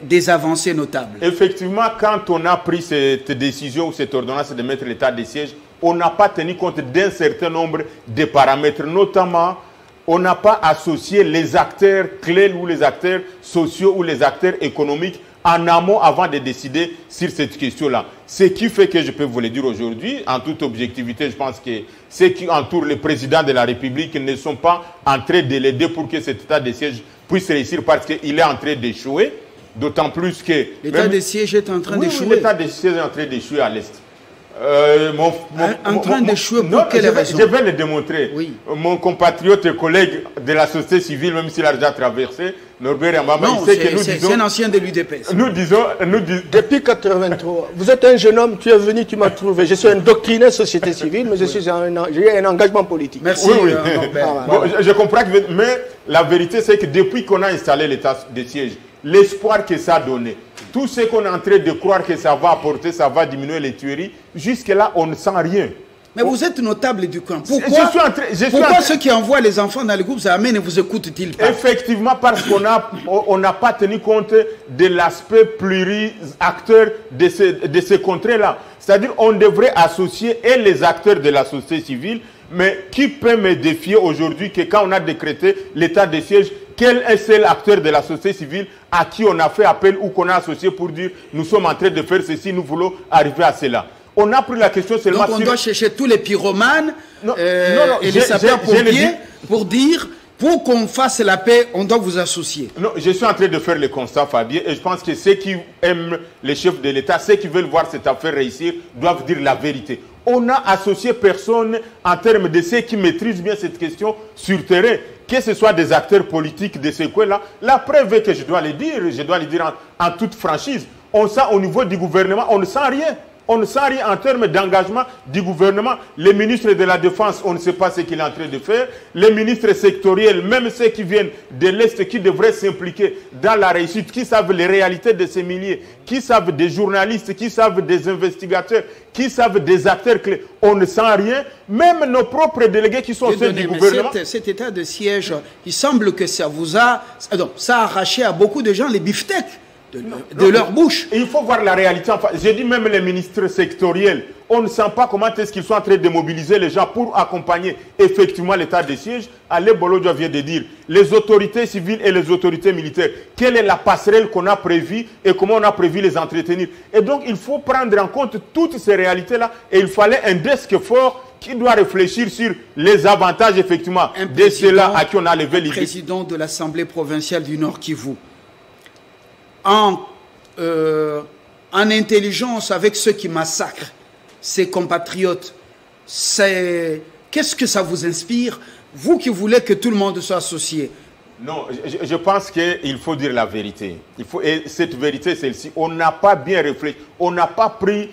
des avancées notables? Effectivement, quand on a pris cette décision ou cette ordonnance de mettre l'état de siège, on n'a pas tenu compte d'un certain nombre de paramètres. Notamment, on n'a pas associé les acteurs clés ou les acteurs sociaux ou les acteurs économiques en amont avant de décider sur cette question-là. Ce qui fait que je peux vous le dire aujourd'hui, en toute objectivité, je pense que ceux qui entourent le président de la République ne sont pas en train de l'aider pour que cet état de siège puisse réussir parce qu'il est en train d'échouer. D'autant plus que... L'état de siège est en train d'échouer. Oui, l'état de siège est en train d'échouer à l'Est. En train d'échouer pour quelle raison? Je vais le démontrer. Oui. Mon compatriote et collègue de la société civile, même s'il a déjà traversé, Norbert Ambamba, il sait que nous disons... c'est un ancien de l'UDPS. Nous disons... Depuis 83, vous êtes un jeune homme, tu es venu, tu m'as trouvé. Je suis un doctrinaire société civile, mais j'ai un engagement politique. Merci, Norbert. Bon, je comprends, mais la vérité, c'est que depuis qu'on a installé l'état de siège, l'espoir que ça a donné, tout ce qu'on est en train de croire que ça va apporter, ça va diminuer les tueries, jusque-là, on ne sent rien. Mais vous êtes notable du coin. Pourquoi ceux qui envoient les enfants dans les groupes armés ne vous écoutent-ils pas? Effectivement, parce qu'on n'a pas tenu compte de l'aspect pluri-acteur de ces contrées-là. C'est-à-dire qu'on devrait associer et les acteurs de la société civile, mais qui peut me défier aujourd'hui que quand on a décrété l'état de siège, quel est l'acteur de la société civile à qui on a fait appel ou qu'on a associé pour dire nous sommes en train de faire ceci, nous voulons arriver à cela? On a pris la question seulement... Donc on doit chercher tous les pyromanes et les sapeurs-pompiers pour dire, pour qu'on fasse la paix, on doit vous associer. Non, je suis en train de faire le constat, Fabien, et je pense que ceux qui aiment les chefs de l'État, ceux qui veulent voir cette affaire réussir, doivent dire la vérité. On n'a associé personne en termes de ceux qui maîtrisent bien cette question sur terrain, que ce soit des acteurs politiques de ces coins-là. La preuve est que je dois le dire en toute franchise, on sent au niveau du gouvernement, on ne sent rien. On ne sent rien en termes d'engagement du gouvernement. Les ministres de la Défense, on ne sait pas ce qu'il est en train de faire. Les ministres sectoriels, même ceux qui viennent de l'Est, qui devraient s'impliquer dans la réussite, qui savent les réalités de ces milliers, qui savent des journalistes, qui savent des investigateurs, qui savent des acteurs clés. On ne sent rien. Même nos propres délégués qui sont ceux du gouvernement. Cet état de siège, il semble que ça vous a... ça a arraché à beaucoup de gens les beefsteaks de leur bouche. Il faut voir la réalité. Enfin, j'ai dit même les ministres sectoriels, on ne sent pas comment est-ce qu'ils sont en train de mobiliser les gens pour accompagner effectivement l'état de siège. Alain Bolodjo vient de dire, les autorités civiles et les autorités militaires, quelle est la passerelle qu'on a prévue et comment on a prévu les entretenir. Et donc, il faut prendre en compte toutes ces réalités-là et il fallait un desk fort qui doit réfléchir sur les avantages effectivement de ceux-là à qui on a levé l'idée. Président de l'Assemblée provinciale du Nord Kivu, en intelligence avec ceux qui massacrent ses compatriotes, qu'est-ce que ça vous inspire, vous qui voulez que tout le monde soit associé? Non, je pense qu'il faut dire la vérité. Et cette vérité, celle-ci, on n'a pas bien réfléchi, on n'a pas pris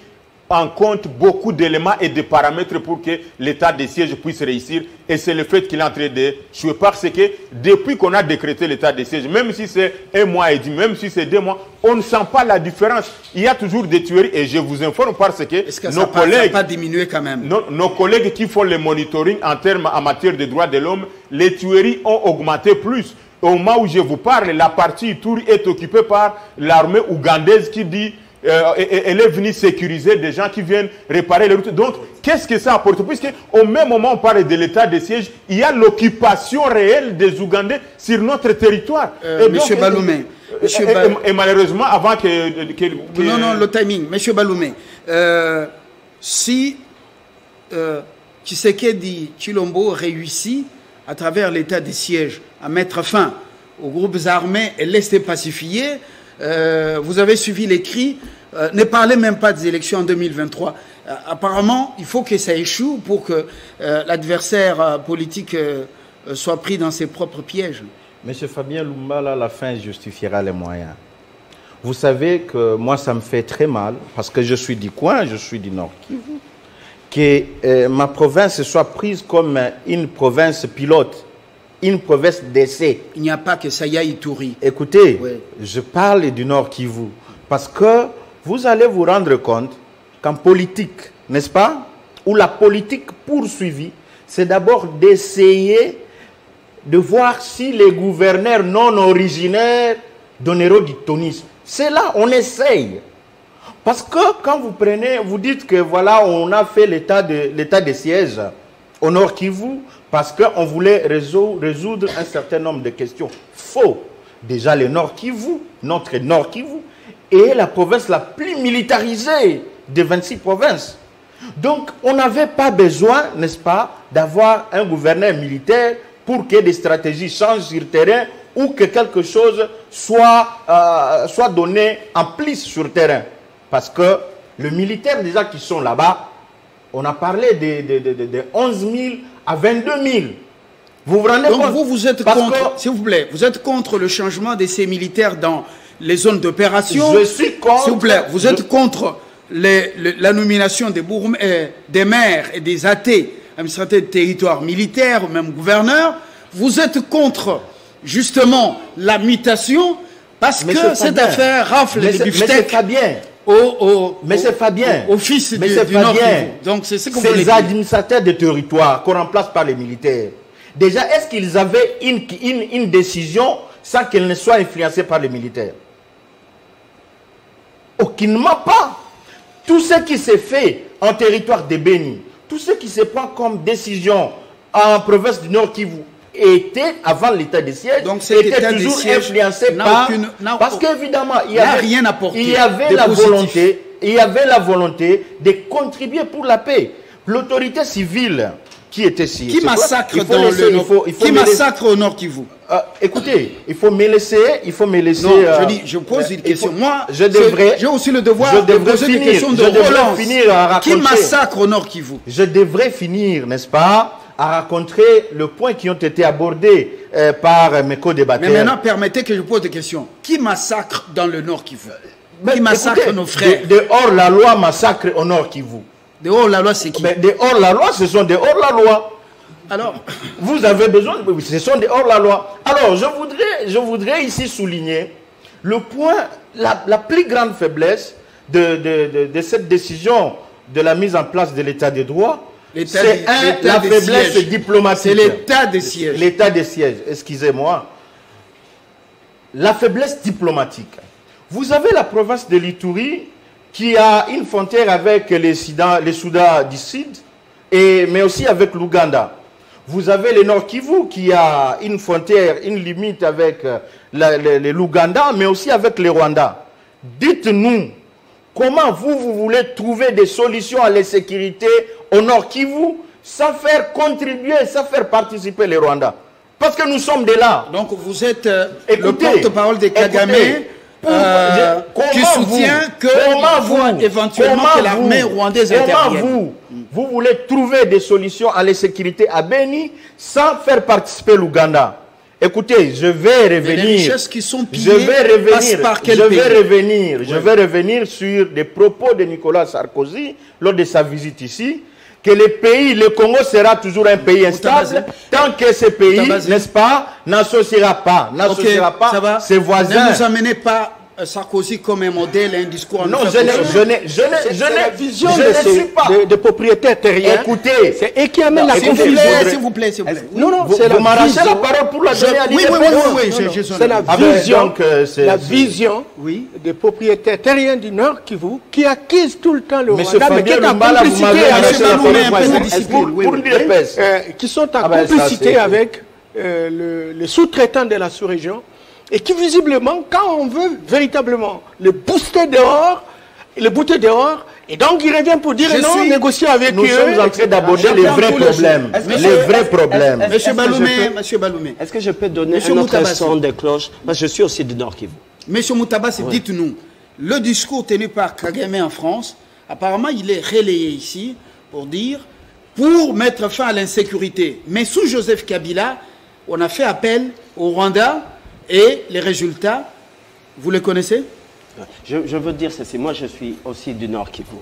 en compte beaucoup d'éléments et de paramètres pour que l'état de siège puisse réussir. Et c'est le fait qu'il est en train de jouer. Parce que depuis qu'on a décrété l'état de siège, même si c'est 1 mois et demi, même si c'est 2 mois, on ne sent pas la différence. Il y a toujours des tueries. Et je vous informe parce que, nos collègues... ça n'a pas diminué quand même? Nos collègues qui font le monitoring en matière de droits de l'homme, les tueries ont augmenté plus. Au moment où je vous parle, la partie Ituri est occupée par l'armée ougandaise qui dit... elle est venue sécuriser des gens qui viennent réparer les routes. Donc, qu'est-ce que ça apporte? Puisque au même moment où on parle de l'état de siège, il y a l'occupation réelle des Ougandais sur notre territoire. Monsieur Baloumé. Et malheureusement, avant que... Non, le timing. Monsieur Baloumé, si Tshisekedi Tshilombo réussit, à travers l'état de siège, à mettre fin aux groupes armés et laisser pacifier, vous avez suivi les cris, ne parlez même pas des élections en 2023. Apparemment, il faut que ça échoue pour que l'adversaire politique soit pris dans ses propres pièges. Monsieur Fabien Lumbala, la fin justifiera les moyens. Vous savez que moi, ça me fait très mal, parce que je suis du coin, je suis du Nord Kivu, que ma province soit prise comme une province pilote, une province d'essai. Il n'y a pas que Saya Ituri. Écoutez, je parle du Nord Kivu parce que vous allez vous rendre compte qu'en politique, n'est-ce pas, où la politique poursuivie, c'est d'abord d'essayer de voir si les gouverneurs non originaires donneront du tonisme. C'est là, on essaye. Parce que quand vous prenez, vous dites que voilà, on a fait l'état de siège au Nord Kivu, parce qu'on voulait résoudre un certain nombre de questions. Faux. Déjà, le Nord Kivu, notre Nord Kivu, est la province la plus militarisée des 26 provinces. Donc, on n'avait pas besoin, n'est-ce pas, d'avoir un gouverneur militaire pour que des stratégies changent sur le terrain ou que quelque chose soit donné en plus sur le terrain. Parce que les militaires déjà qui sont là-bas, on a parlé de 11 000 à 22 000. Vous vous rendez compte? Donc vous êtes contre, s'il vous plaît, vous êtes contre le changement de ces militaires dans les zones d'opération? Je suis contre. S'il vous plaît, vous êtes contre la nomination des maires et des AT, administrateurs de territoire militaire, ou même gouverneurs. Vous êtes contre, justement, la mutation, parce que cette affaire rafle les beefsteaks. Mais c'est pas bien. Mais c'est pas bien. Au fils du Nord Kivu. Donc c'est ce que vous voulez dire. Ces administrateurs de territoire qu'on remplace par les militaires, déjà, est-ce qu'ils avaient une décision sans qu'elle ne soit influencée par les militaires? Aucunement pas. Tout ce qui s'est fait en territoire de Béni, tout ce qui se prend comme décision en province du Nord Kivu, était, avant l'état de siège, donc était toujours influencé par... Parce qu'évidemment, il y avait la volonté de contribuer pour la paix. L'autorité civile qui était ici... Qui massacre massacre au Nord Kivu? Écoutez, il faut me laisser... je pose une question. Moi, j'ai aussi le devoir de poser des questions de relance. Qui massacre au Nord Kivu? Je devrais finir, n'est-ce pas, à raconter le point qui ont été abordés par mes co-débatteurs. Mais maintenant, permettez que je pose des questions. Qui massacre dans le Nord Kivu? qui massacrent nos frères. De hors-la-loi massacre au Nord Kivu. De hors-la-loi, c'est qui? Des hors-la-loi, ce sont des hors-la-loi. Alors, vous avez besoin, ce sont des hors-la-loi. Alors, je voudrais ici souligner le point, la plus grande faiblesse de cette décision de la mise en place de l'état de droit, c'est la faiblesse diplomatique. C'est l'état de siège. L'état de siège, excusez-moi. La faiblesse diplomatique. Vous avez la province de l'Ituri qui a une frontière avec les Soudan du Sud, mais aussi avec l'Ouganda. Vous avez le Nord Kivu qui a une frontière, une limite avec l'Ouganda, mais aussi avec le Rwanda. Dites-nous, comment vous voulez trouver des solutions à l'insécurité au Nord Kivu sans faire contribuer, sans faire participer les Rwandais? Parce que nous sommes de là. Donc vous êtes le porte-parole des Kagame qui soutient éventuellement que l'armée rwandaise intervienne. Comment vous voulez trouver des solutions à l'insécurité à Beni sans faire participer l'Ouganda? Écoutez, je vais revenir. Les richesses qui sont pillées passent par quel pays? Je vais revenir sur des propos de Nicolas Sarkozy lors de sa visite ici, que le Congo sera toujours un pays instable tant que ce pays, n'est-ce pas, n'associera pas ses voisins. Ne nous amenez pas Sarkozy comme un modèle, un discours. Non, je n'ai vision de propriétaires terriens. Écoutez, et qui amène la confusion. S'il vous plaît. Non, vous m'arrachez la parole pour la donner à l'idée. C'est la vision des propriétaires terriens du Nord Kivu qui accusent tout le temps le Rwanda, mais qui est en complicité qui sont en complicité avec les sous-traitants de la sous-région. Et qui visiblement, quand on veut véritablement le booster dehors, et donc il revient pour dire non, négocier avec eux. Nous sommes en train d'aborder les vrais problèmes. Les vrais problèmes. Monsieur Baloumé. Est-ce que je peux donner un autre son de cloche? Parce que je suis aussi du Nord Kivu. Monsieur Moutabassi, dites-nous, le discours tenu par Kagame en France, apparemment il est relayé ici pour mettre fin à l'insécurité. Mais sous Joseph Kabila, on a fait appel au Rwanda. Et les résultats, vous les connaissez? Je veux dire ceci. Moi, je suis aussi du Nord Kivu.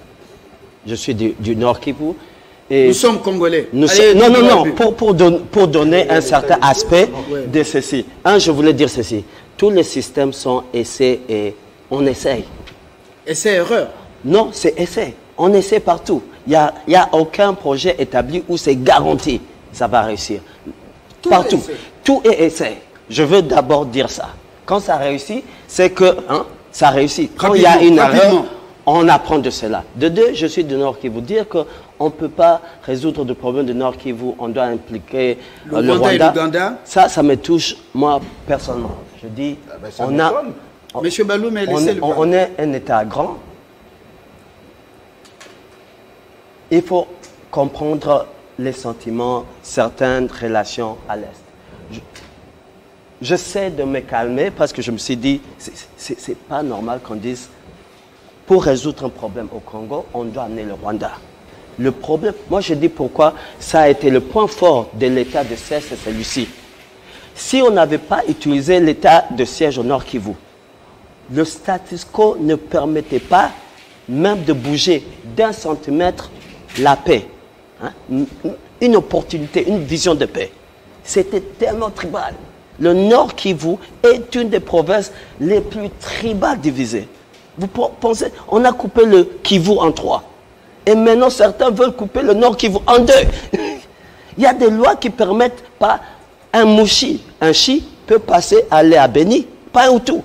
Je suis du Nord Kivu. Et nous sommes Congolais. Non. Pour donner un certain aspect de ceci. Je voulais dire ceci. Tous les systèmes sont essais et on essaye. Essai-erreur? Non, c'est essai. On essaie partout. Il n'y a aucun projet établi où c'est garanti. Ça va réussir. Partout. Tout est essai. Je veux d'abord dire ça. Quand ça réussit, c'est que ça réussit. Quand il y a une erreur, on apprend de cela. De deux, je suis du Nord Kivu. Dire qu'on ne peut pas résoudre le problème du Nord Kivu, on doit impliquer le Rwanda et l'Ouganda. Ça me touche, moi, personnellement. Je dis, Monsieur Baloumé, on est un État grand. Il faut comprendre les sentiments, certaines relations à l'Est. J'essaie de me calmer parce que je me suis dit, c'est pas normal qu'on dise, pour résoudre un problème au Congo, on doit amener le Rwanda. Le problème, moi je dis pourquoi ça a été le point fort de l'état de siège, c'est celui-ci. Si on n'avait pas utilisé l'état de siège au Nord Kivu, le status quo ne permettait pas même de bouger d'1 centimètre la paix. Une opportunité, une vision de paix. C'était tellement tribal. Le Nord Kivu est une des provinces les plus tribales divisées. Vous pensez, on a coupé le Kivu en 3. Et maintenant, certains veulent couper le Nord Kivu en 2. Il y a des lois qui permettent pas un Mouchi. Un Chi peut aller à Beni, pas un Hutu.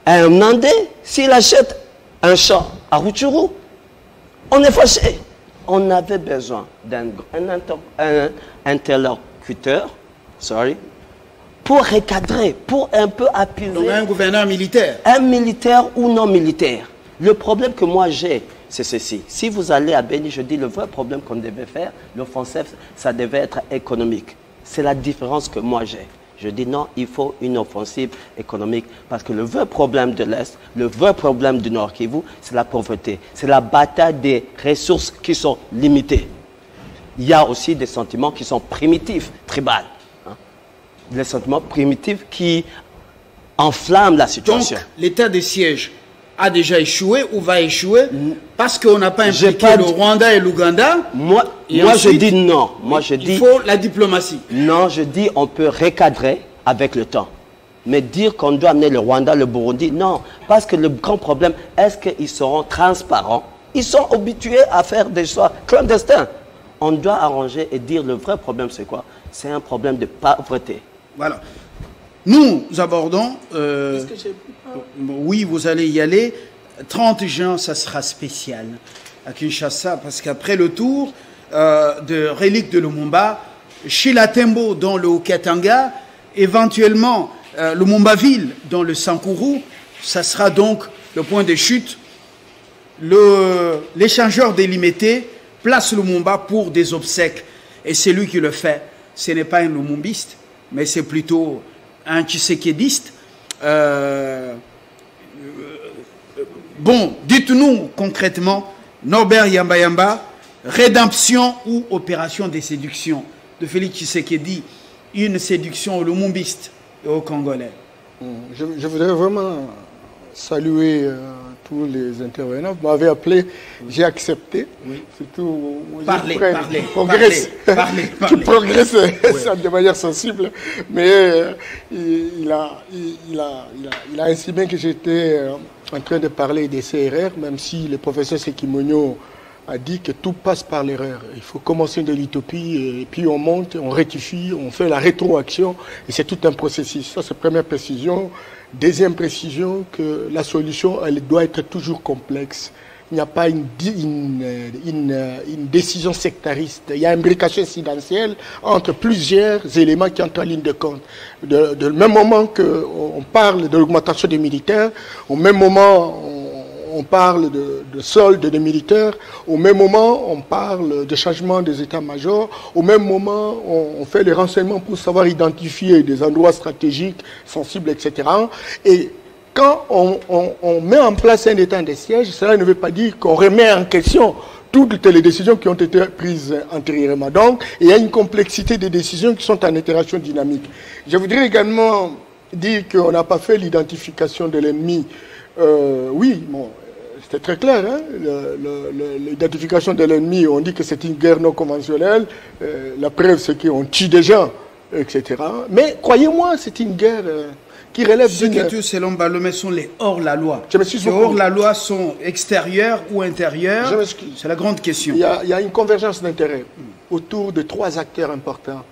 Un Nandais, s'il achète un champ à Rutshuru, on est fâché. On avait besoin d'un interlocuteur, pour recadrer, pour un peu appuyer. Donc un gouverneur militaire. Un militaire ou non militaire. Le problème que moi j'ai, c'est ceci. Si vous allez à Beni, je dis le vrai problème qu'on devait faire, l'offensive, ça devait être économique. C'est la différence que moi j'ai. Je dis non, il faut une offensive économique parce que le vrai problème de l'Est, le vrai problème du Nord Kivu, c'est la pauvreté. C'est la bataille des ressources qui sont limitées. Il y a aussi des sentiments qui sont primitifs, tribaux. Les sentiments primitifs qui enflamment la situation. Donc, l'état de siège a déjà échoué ou va échouer parce qu'on n'a pas impliqué le Rwanda et l'Ouganda. Moi je dis non. Moi, je dis, il faut la diplomatie. Non, je dis on peut recadrer avec le temps. Mais dire qu'on doit amener le Rwanda, le Burundi, non. Parce que le grand problème, est-ce qu'ils seront transparents? Ils sont habitués à faire des choix clandestins. On doit arranger et dire le vrai problème, c'est quoi? C'est un problème de pauvreté. Voilà. Nous abordons... oui, vous allez y aller. 30 juin, ça sera spécial à Kinshasa, parce qu'après le tour de reliques de Lumumba, Shila Tembo dans le Haut-Katanga, éventuellement Lumumba-Ville dans le Sankuru, ça sera donc le point de chute. L'échangeur délimité place Lumumba pour des obsèques. Et c'est lui qui le fait. Ce n'est pas un lumumbiste, mais c'est plutôt un tshisekédiste. Bon, dites-nous concrètement, Norbert Yamba, rédemption ou opération de séduction de Félix Tshisekedi, une séduction au lumumbiste et aux Congolais. Je voudrais vraiment saluer tous les intervenants. Vous m'avez appelé, j'ai accepté. Oui. Surtout, parlez. Tu progresses de manière sensible. Mais il a estimé que j'étais en train de parler des CRR, même si le professeur Sekimonyo a dit que tout passe par l'erreur. Il faut commencer de l'utopie et puis on monte, on rectifie, on fait la rétroaction et c'est tout un processus. Ça, c'est la première précision. Deuxième précision, que la solution, elle doit être toujours complexe. Il n'y a pas une décision sectariste. Il y a une imbrication incidentielle entre plusieurs éléments qui entrent en ligne de compte. De même moment qu'on parle de l'augmentation des militaires, au même moment on parle de solde des militaires, au même moment on parle de changement des états-majors, au même moment on fait les renseignements pour savoir identifier des endroits stratégiques, sensibles, etc. Et quand on met en place un état de siège, cela ne veut pas dire qu'on remet en question toutes les décisions qui ont été prises antérieurement. Donc, il y a une complexité des décisions qui sont en interaction dynamique. Je voudrais également dire qu'on n'a pas fait l'identification de l'ennemi. Oui, bon, c'était très clair. Hein? L'identification de l'ennemi, on dit que c'est une guerre non conventionnelle. La preuve, c'est qu'on tue des gens, etc. Mais croyez-moi, c'est une guerre... qui relève ceux qui tuent selon Balomé sont les hors-la-loi. Les hors-la-loi sont extérieurs ou intérieurs. C'est la grande question. Il y a une convergence d'intérêts autour de 3 acteurs importants.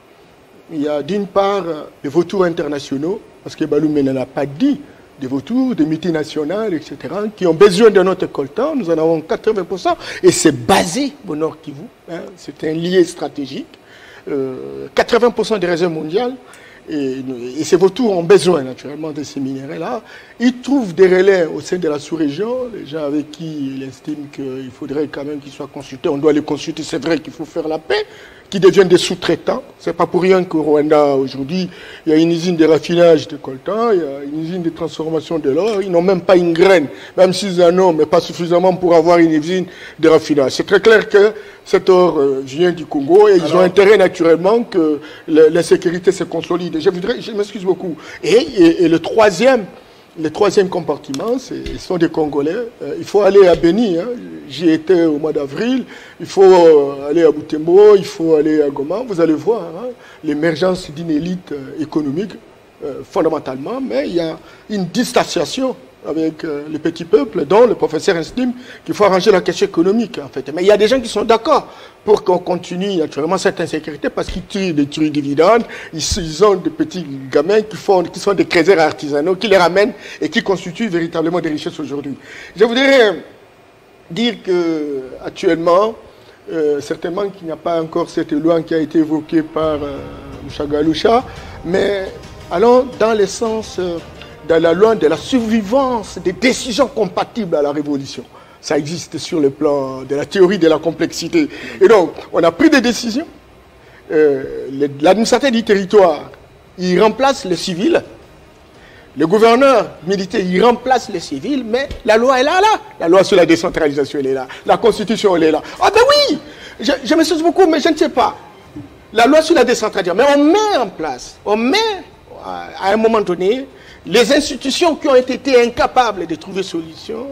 Il y a d'une part les vautours internationaux, parce que Balomé n'en a pas dit, des vautours, des multinationales, etc., qui ont besoin de notre coltan. Nous en avons 80%, et c'est basé au Nord Kivu. Hein, c'est un lié stratégique. 80% des réserves mondiales. Et ces vautours ont besoin naturellement de ces minéraux-là. Ils trouvent des relais au sein de la sous-région, les gens avec qui il estime qu'il faudrait quand même qu'ils soient consultés. On doit les consulter, c'est vrai qu'il faut faire la paix, qui deviennent des sous-traitants. C'est pas pour rien qu'au Rwanda, aujourd'hui, il y a une usine de raffinage de coltan, il y a une usine de transformation de l'or. Ils n'ont même pas une graine, même s'ils en ont, mais pas suffisamment pour avoir une usine de raffinage. C'est très clair que cet or vient du Congo et ils ont intérêt naturellement que l'insécurité se consolide. Je m'excuse beaucoup. Et le troisième compartiment, ce sont des Congolais. Il faut aller à Béni, hein. J'y étais au mois d'avril. Il faut aller à Butembo, il faut aller à Goma. Vous allez voir hein, l'émergence d'une élite économique, fondamentalement, mais il y a une distanciation avec les petits peuples, dont le professeur estime qu'il faut arranger la question économique, en fait. Mais il y a des gens qui sont d'accord pour qu'on continue naturellement cette insécurité parce qu'ils tirent des dividendes, ils ont des petits gamins qui sont des trésors artisanaux, qui les ramènent et qui constituent véritablement des richesses aujourd'hui. Je voudrais dire que actuellement, certainement qu'il n'y a pas encore cette loi qui a été évoquée par Mouchagaloucha, mais allons dans le sens... dans la loi de la survivance des décisions compatibles à la révolution. Ça existe sur le plan de la théorie de la complexité. Et donc, on a pris des décisions. L'administrateur du territoire, il remplace le civil. Le gouverneur militaire, il remplace le civil, mais la loi est là. La loi sur la décentralisation, elle est là. La constitution, elle est là. Ah ben oui, je m'excuse beaucoup, mais je ne sais pas. La loi sur la décentralisation, mais on met en place, à un moment donné, les institutions qui ont été incapables de trouver solution,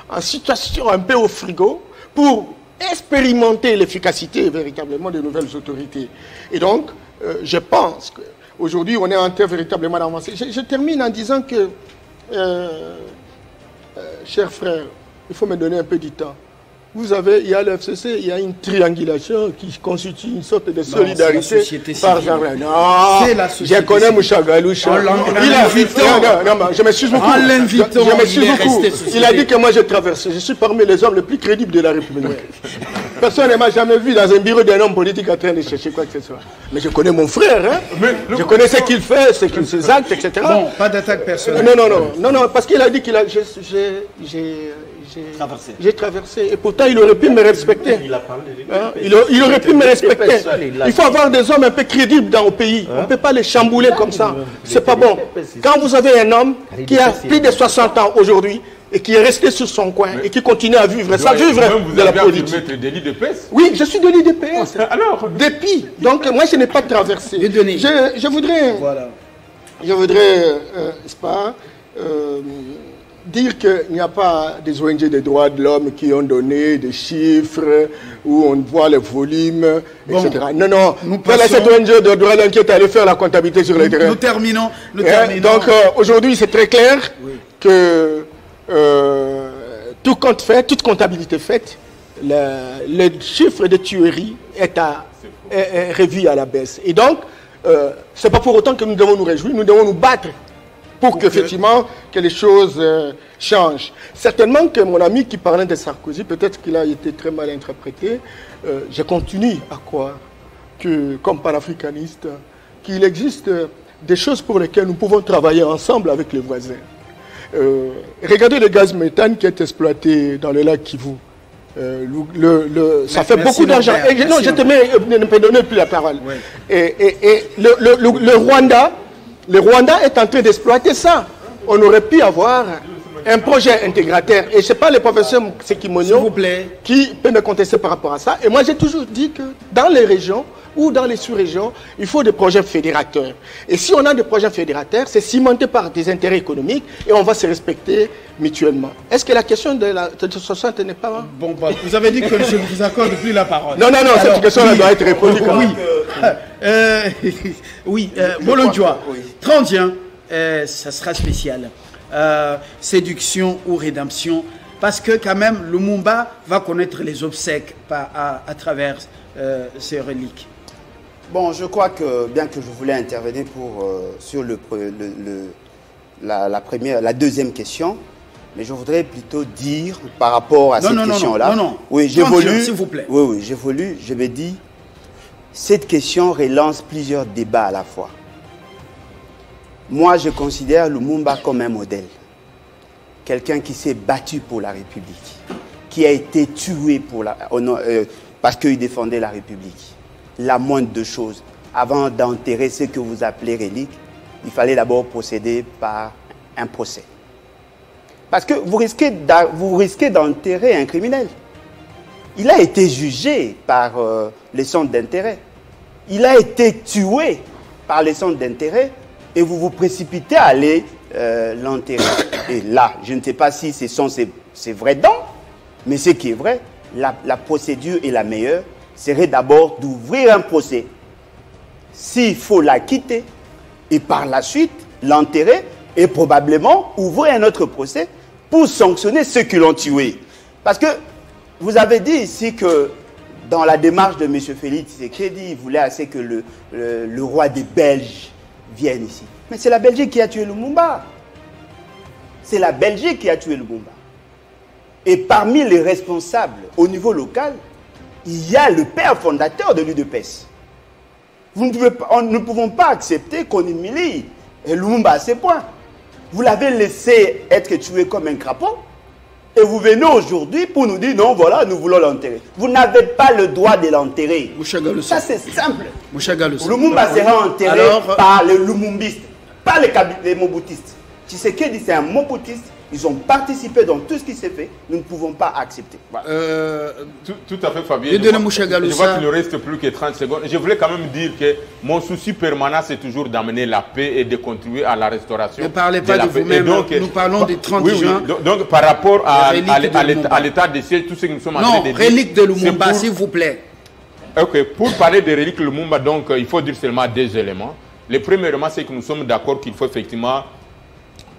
en situation un peu au frigo, pour expérimenter l'efficacité véritablement des nouvelles autorités. Et donc, je pense qu'aujourd'hui, on est en train véritablement d'avancer. Je termine en disant que, chers frères, il faut me donner un peu du temps. Vous avez, il y a le FCC, il y a une triangulation qui constitue une sorte de solidarité par genre. Non, c'est la société. Je connais Moucha Galoucha. Je m'excuse beaucoup. En l'invitant, je m'excuse beaucoup. Il a dit que moi j'ai traversé. Je suis parmi les hommes les plus crédibles de la République. Personne ne m'a jamais vu dans un bureau d'un homme politique en train de chercher quoi que ce soit. Mais je connais mon frère. Hein? Je connais ce qu'il fait, ses actes, etc. Bon, pas d'attaque personnelle. Non, parce qu'il a dit qu'il a. J'ai traversé. Et pourtant, il aurait pu me respecter. Il aurait pu me respecter. Il faut avoir des hommes un peu crédibles dans le pays. On ne peut pas les chambouler comme ça. C'est pas bon. Quand vous avez un homme qui a plus de 60 ans aujourd'hui et qui est resté sur son coin et qui continue à vivre, ça vivre de la politique. Délit de PS. Oui, je suis délit de PS. Alors, depuis. Donc, moi, je n'ai pas traversé. Je voudrais, n'est-ce pas, dire qu'il n'y a pas des ONG des droits de l'homme qui ont donné des chiffres où on voit les volumes, etc. Non. Voilà cette ONG de droits de l'homme qui est allée faire la comptabilité sur les terrains. Nous terminons. Donc aujourd'hui, c'est très clair que tout compte fait, toute comptabilité faite, le chiffre de tuerie est revu à la baisse. Et donc, ce n'est pas pour autant que nous devons nous réjouir, nous devons nous battre pour qu'effectivement, que les choses changent. Certainement que mon ami qui parlait de Sarkozy, peut-être qu'il a été très mal interprété, je continue à croire que, comme panafricaniste, qu'il existe des choses pour lesquelles nous pouvons travailler ensemble avec les voisins. Regardez le gaz méthane qui est exploité dans le lac Kivu. Ça fait beaucoup d'argent. Non, je ne peux donner plus la parole. Oui. Et le Rwanda est en train d'exploiter ça. On aurait pu avoir un projet intégrateur. Et ce n'est pas le professeur Sekimonyo qui peut me contester par rapport à ça. Et moi, j'ai toujours dit que dans les régions ou dans les sous-régions, il faut des projets fédérateurs. Et si on a des projets fédérateurs, c'est cimenté par des intérêts économiques et on va se respecter mutuellement. Est-ce que la question de la 60 n'est pas... Bon, vous avez dit que je ne vous accorde plus la parole. Non, cette question doit être répondue quand même. Bolondjoa, 31, ça sera spécial. Séduction ou rédemption, parce que quand même, Lumumba va connaître les obsèques à travers ces reliques. Bon, je crois que, bien que je voulais intervenir sur la deuxième question, mais je voudrais plutôt dire par rapport à cette question-là. Non. Oui, j'évolue. S'il vous plaît. Oui, j'évolue. Je vais dire, cette question relance plusieurs débats à la fois. Moi, je considère Lumumba comme un modèle. Quelqu'un qui s'est battu pour la République, qui a été tué parce qu'il défendait la République. La moindre de choses, avant d'enterrer ce que vous appelez relique, il fallait d'abord procéder par un procès. Parce que vous risquez d'enterrer un criminel. Il a été jugé par les centres d'intérêt. Il a été tué par les centres d'intérêt et vous vous précipitez à aller l'enterrer. Et là, je ne sais pas si ce sont ces vraies dents, mais ce qui est vrai, la procédure est la meilleure, serait d'abord d'ouvrir un procès. S'il faut la quitter et par la suite l'enterrer et probablement ouvrir un autre procès pour sanctionner ceux qui l'ont tué. Parce que vous avez dit ici que dans la démarche de M. Félix Tshisekedi, il voulait assez que le roi des Belges vienne ici. Mais c'est la Belgique qui a tué Lumumba. C'est la Belgique qui a tué Lumumba. Et parmi les responsables au niveau local, il y a le père fondateur de l'UDPS. Nous ne pouvons pas accepter qu'on humilie Lumumba à ce point. Vous l'avez laissé être tué comme un crapaud et vous venez aujourd'hui pour nous dire non, voilà, nous voulons l'enterrer. Vous n'avez pas le droit de l'enterrer. Ça, c'est simple. Lumumba sera enterré par les Lumumbistes, pas les Mobutistes. Tshisekedi, c'est un Mobutiste ils ont participé dans tout ce qui s'est fait, nous ne pouvons pas accepter. Voilà. Tout à fait, Fabien. Je Je vois qu'il ne reste plus que 30 secondes. Je voulais quand même dire que mon souci permanent, c'est toujours d'amener la paix et de contribuer à la restauration. Ne parlez pas de vous-même, nous parlons des 30 juin. Donc, par rapport à l'état des cieux, tout ce que nous sommes en train de dire... Non, reliques de Lumumba, s'il vous plaît. Ok, pour parler des reliques de Lumumba, donc, il faut dire seulement 2 éléments. Le premier élément, c'est que nous sommes d'accord qu'il faut effectivement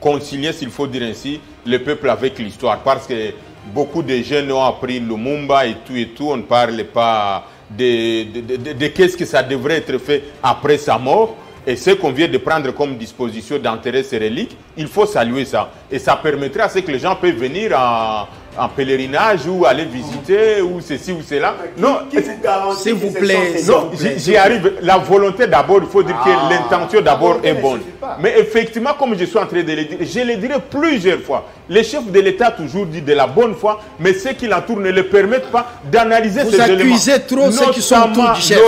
concilier, s'il faut dire ainsi, le peuple avec l'histoire. Parce que beaucoup de jeunes ont appris Lumumba et tout. On ne parle pas de qu'est-ce que ça devrait être fait après sa mort. Et ce qu'on vient de prendre comme disposition d'enterrer ces reliques, il faut saluer ça. Et ça permettrait à ce que les gens peuvent venir en pèlerinage ou aller visiter ou ceci ou cela. Non, s'il vous plaît. Non, j'y arrive. La volonté d'abord, il faut dire que l'intention d'abord est bonne. Mais effectivement, comme je suis en train de le dire, je le dirai plusieurs fois. Les chefs de l'État toujours dit de la bonne foi, mais ceux qui l'entourent ne le permettent pas d'analyser ces éléments. Vous accusez trop ceux qui sont autour du chef.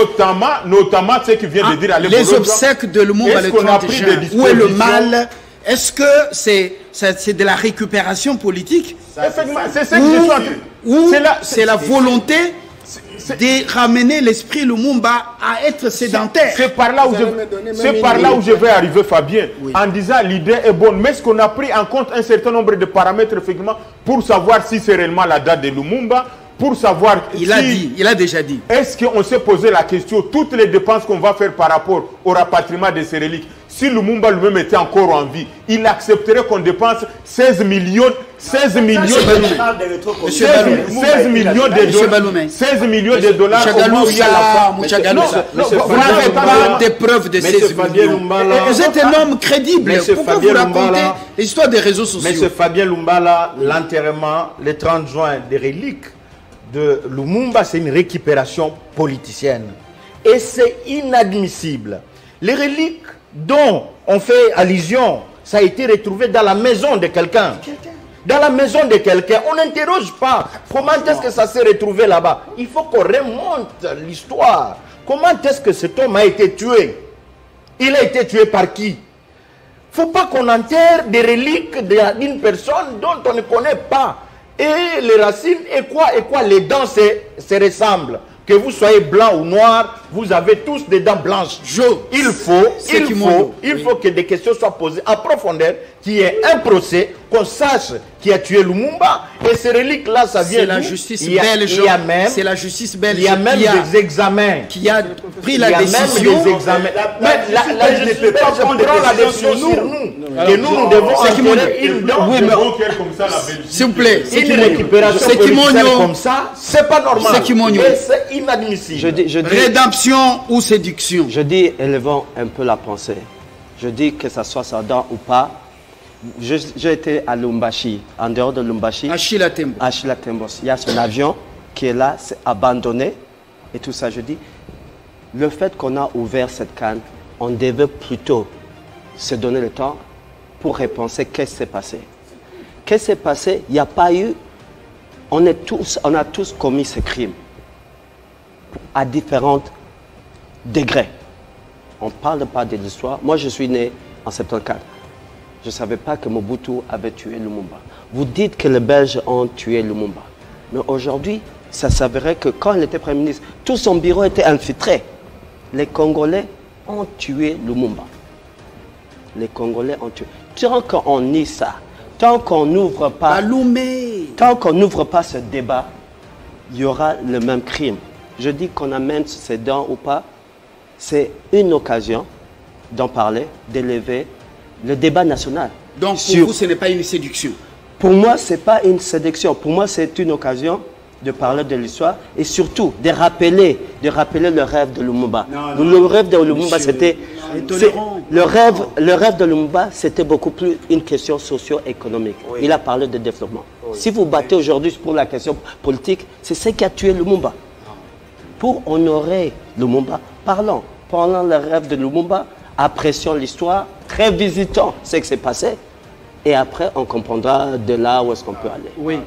Notamment ceux qui viennent de dire à les obsèques de Lumumba le 30 juin. Où est le mal? Est-ce que c'est de la récupération politique? C'est ce que je suis en train de dire. Ou c'est la volonté de ramener l'esprit Lumumba à être sédentaire? C'est par là où je vais arriver, Fabien, en disant l'idée est bonne, mais est-ce qu'on a pris en compte un certain nombre de paramètres effectivement pour savoir si c'est réellement la date de Lumumba, pour savoir il a déjà dit. Est-ce qu'on s'est posé la question, toutes les dépenses qu'on va faire par rapport au rapatriement de ces reliques, si Lumumba lui-même était encore en vie, il accepterait qu'on dépense 16 millions de dollars au moment où il y a la pas des preuves de 16 millions. Vous êtes un homme crédible. Pourquoi vous racontez l'histoire des réseaux sociaux? Monsieur Fabien Lumbala, l'enterrement le 30 juin des reliques de Lumumba, c'est une récupération politicienne. Et c'est inadmissible. Les reliques dont on fait allusion, ça a été retrouvé dans la maison de quelqu'un. Dans la maison de quelqu'un, on n'interroge pas comment est-ce que ça s'est retrouvé là-bas. Il faut qu'on remonte l'histoire. Comment est-ce que cet homme a été tué? Il a été tué par qui? Il ne faut pas qu'on enterre des reliques d'une personne dont on ne connaît pas. Et les racines, et quoi, les dents se ressemblent. Que vous soyez blanc ou noir, vous avez tous des dents blanches. Il faut que des questions soient posées en profondeur, qu'il y ait un procès, qu'on sache qui a tué Lumumba. Et ces reliques-là, ça vient de la justice belge. C'est la justice belge. Il y a même des examens. Qui a pris la décision. Mais la justice belge prend la décision sur nous. Et nous devons enterrer une dent. S'il vous plaît. Une récupération politicienne comme ça, c'est pas normal. C'est inadmissible. Rédemption ou séduction? Je dis, élevons un peu la pensée. Je dis que ça soit Sadan ou pas. J'ai été à Lumbashi, en dehors de Lumbashi. À Chilatembos. À Chilatembos. Il y a son avion qui est là, c'est abandonné. Et tout ça, je dis, le fait qu'on a ouvert cette canne, on devait plutôt se donner le temps pour repenser qu'est-ce qui s'est passé. Qu'est-ce qui s'est passé? Il n'y a pas eu... On a tous commis ce crime à différents degrés. On ne parle pas de l'histoire. Moi, je suis né en 74. Je ne savais pas que Mobutu avait tué Lumumba. Vous dites que les Belges ont tué Lumumba. Mais aujourd'hui, ça s'avérait que quand il était Premier ministre, tout son bureau était infiltré. Les Congolais ont tué Lumumba. Les Congolais ont tué. Tant qu'on nie ça, tant qu'on n'ouvre pas... Tant qu'on n'ouvre pas ce débat, il y aura le même crime. Je dis qu'on amène ces dents ou pas, c'est une occasion d'en parler, d'élever le débat national. Donc pour vous, ce n'est pas une séduction? Pour moi, ce n'est pas une séduction. Pour moi, c'est une occasion de parler de l'histoire et surtout de rappeler le rêve de Lumumba. Le rêve de Lumumba, c'était... Le rêve de Lumumba, c'était beaucoup plus une question socio-économique. Oui. Il a parlé de développement. Oui. Si vous battez aujourd'hui pour la question politique, c'est ce qui a tué Lumumba. Pour honorer Lumumba, parlons le rêve de Lumumba, apprécions l'histoire, révisitons ce qui s'est passé, et après on comprendra de là où est-ce qu'on peut aller. Oui.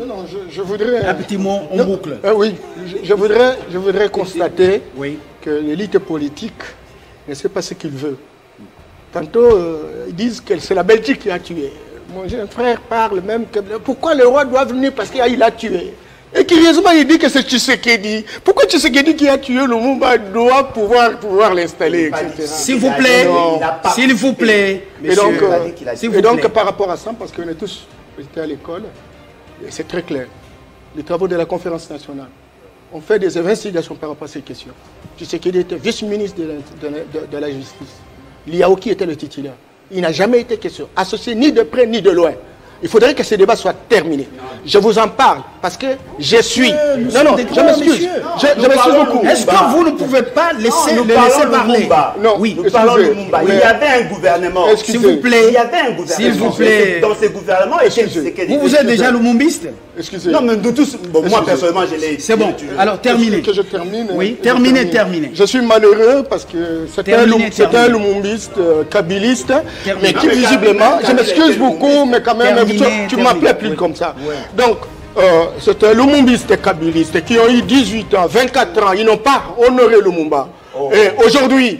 Non, je voudrais... Un petit mot en boucle. Oui, je voudrais constater que l'élite politique ne sait pas ce qu'il veut. Tantôt, ils disent que c'est la Belgique qui a tué. Mon jeune frère parle même que pourquoi le roi doit venir parce qu'il a tué. Et curieusement, il dit que c'est Tshisekedi. Pourquoi Tshisekedi qui a tué Lumumba doit pouvoir l'installer, etc. S'il vous plaît, s'il vous plaît. Et donc, par rapport à ça, parce qu'on est tous à l'école, c'est très clair. Les travaux de la conférence nationale ont fait des investigations par rapport à ces questions. Tshisekedi était vice-ministre de la justice. Liaoki était le titulaire. Il n'a jamais été question, associé ni de près ni de loin. Il faudrait que ce débat soit terminé. Je vous en parle parce que je suis. Non, je m'excuse. Je m'excuse beaucoup. Est-ce que vous ne pouvez pas laisser parler? Non, oui, nous parlons de Lumumba. Il y avait un gouvernement. S'il vous plaît. Il y avait un gouvernement. S'il vous plaît. Dans ce gouvernement, vous êtes déjà lumumbiste? Excusez. Non, mais nous tous, moi personnellement, je l'ai. C'est bon. Alors, terminez. Que je termine. Oui, terminez. Je suis malheureux parce que c'est un lumumbiste, kabiliste, mais qui visiblement, je m'excuse beaucoup, mais quand même, tu m'appelais plus comme ça. Donc, c'est un lumumbiste kabiliste qui ont eu 18 ans, 24 ans, ils n'ont pas honoré Lumumba. Et aujourd'hui,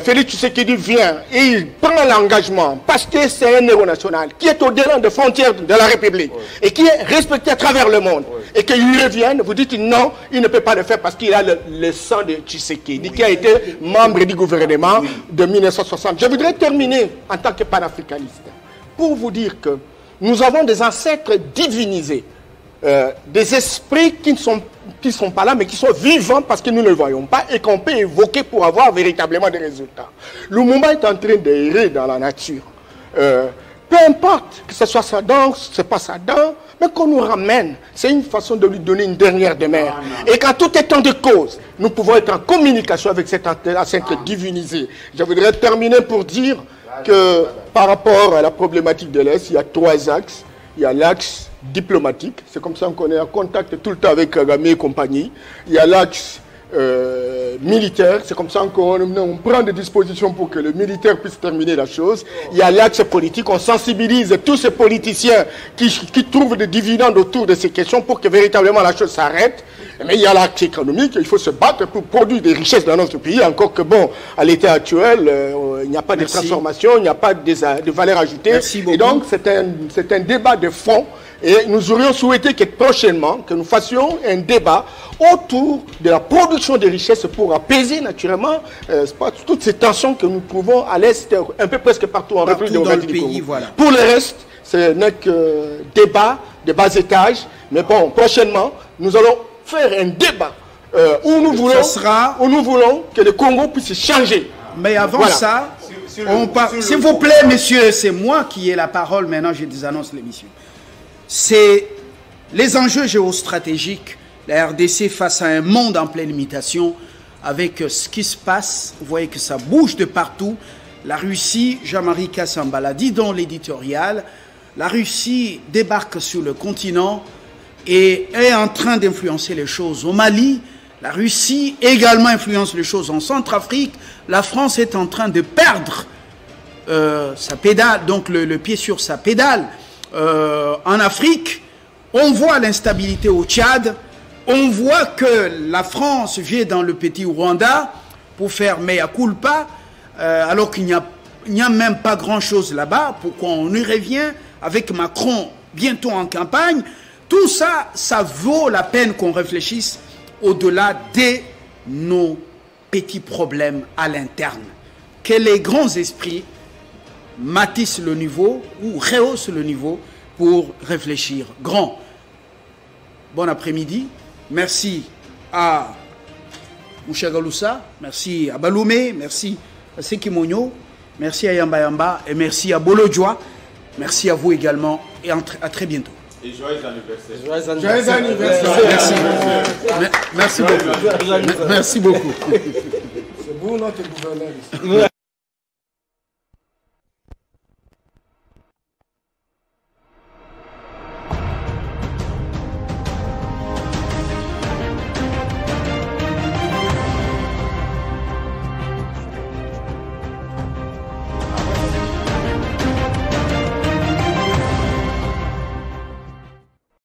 Félix Tshisekedi vient et il prend l'engagement parce que c'est un héros national qui est au-delà des frontières de la République et qui est respecté à travers le monde. Et qu'il revienne, vous dites non, il ne peut pas le faire parce qu'il a le sang de Tshisekedi qui a été membre du gouvernement de 1960. Je voudrais terminer en tant que panafricaniste pour vous dire que nous avons des ancêtres divinisés, des esprits qui ne sont pas là, mais qui sont vivants parce que nous ne le voyons pas et qu'on peut évoquer pour avoir véritablement des résultats. Lumumba est en train d'errer dans la nature. Peu importe que ce soit sa danse, ce n'est pas sa danse, mais qu'on nous ramène, c'est une façon de lui donner une dernière demeure. Et quand tout est en de cause, nous pouvons être en communication avec cet ancêtre divinisé. Je voudrais terminer pour dire que par rapport à la problématique de l'Est, il y a 3 axes. Il y a l'axe diplomatique, c'est comme ça qu'on est en contact tout le temps avec Kagame et compagnie. Il y a l'axe militaire, c'est comme ça qu'on prend des dispositions pour que le militaire puisse terminer la chose. Il y a l'axe politique, on sensibilise tous ces politiciens qui trouvent des dividendes autour de ces questions pour que véritablement la chose s'arrête. Mais il y a l'axe économique, il faut se battre pour produire des richesses dans notre pays, encore que bon, à l'état actuel, il n'y a pas de transformation, il n'y a pas de valeur ajoutée. Et donc, c'est un débat de fond. Et nous aurions souhaité que prochainement, que nous fassions un débat autour de la production de richesses pour apaiser naturellement toutes ces tensions que nous trouvons à l'Est, un peu presque partout en République démocratique du Congo. Voilà. Pour le reste, ce n'est que débat de bas étage. Mais bon, prochainement, nous allons faire un débat où nous voulons que le Congo puisse changer. Mais avant ça, s'il vous plaît, messieurs, c'est moi qui ai la parole. Maintenant, je désannonce l'émission. C'est les enjeux géostratégiques. La RDC face à un monde en pleine mutation, avec ce qui se passe, vous voyez que ça bouge de partout. La Russie, Jean-Marie Kassamba l'a dit dans l'éditorial, la Russie débarque sur le continent et est en train d'influencer les choses au Mali. La Russie également influence les choses en Centrafrique. La France est en train de perdre sa pédale, donc le pied sur sa pédale. En Afrique, on voit l'instabilité au Tchad, on voit que la France vient dans le petit Rwanda pour faire mea culpa, alors qu'il n'y a même pas grand-chose là-bas. Pourquoi on y revient avec Macron bientôt en campagne? Tout ça, ça vaut la peine qu'on réfléchisse au-delà de nos petits problèmes à l'interne. Que les grands esprits matissent le niveau ou rehaussent le niveau pour réfléchir grand. Bon après-midi. Merci à Mouchagaloussa, merci à Baloumé, merci à Sekimonyo, merci à Yamba Yamba et merci à Bolodjoa. Merci à vous également et à très bientôt. Et joyeux anniversaire. Joyeux anniversaire. Merci beaucoup. Merci beaucoup. C'est vous notre gouverneur.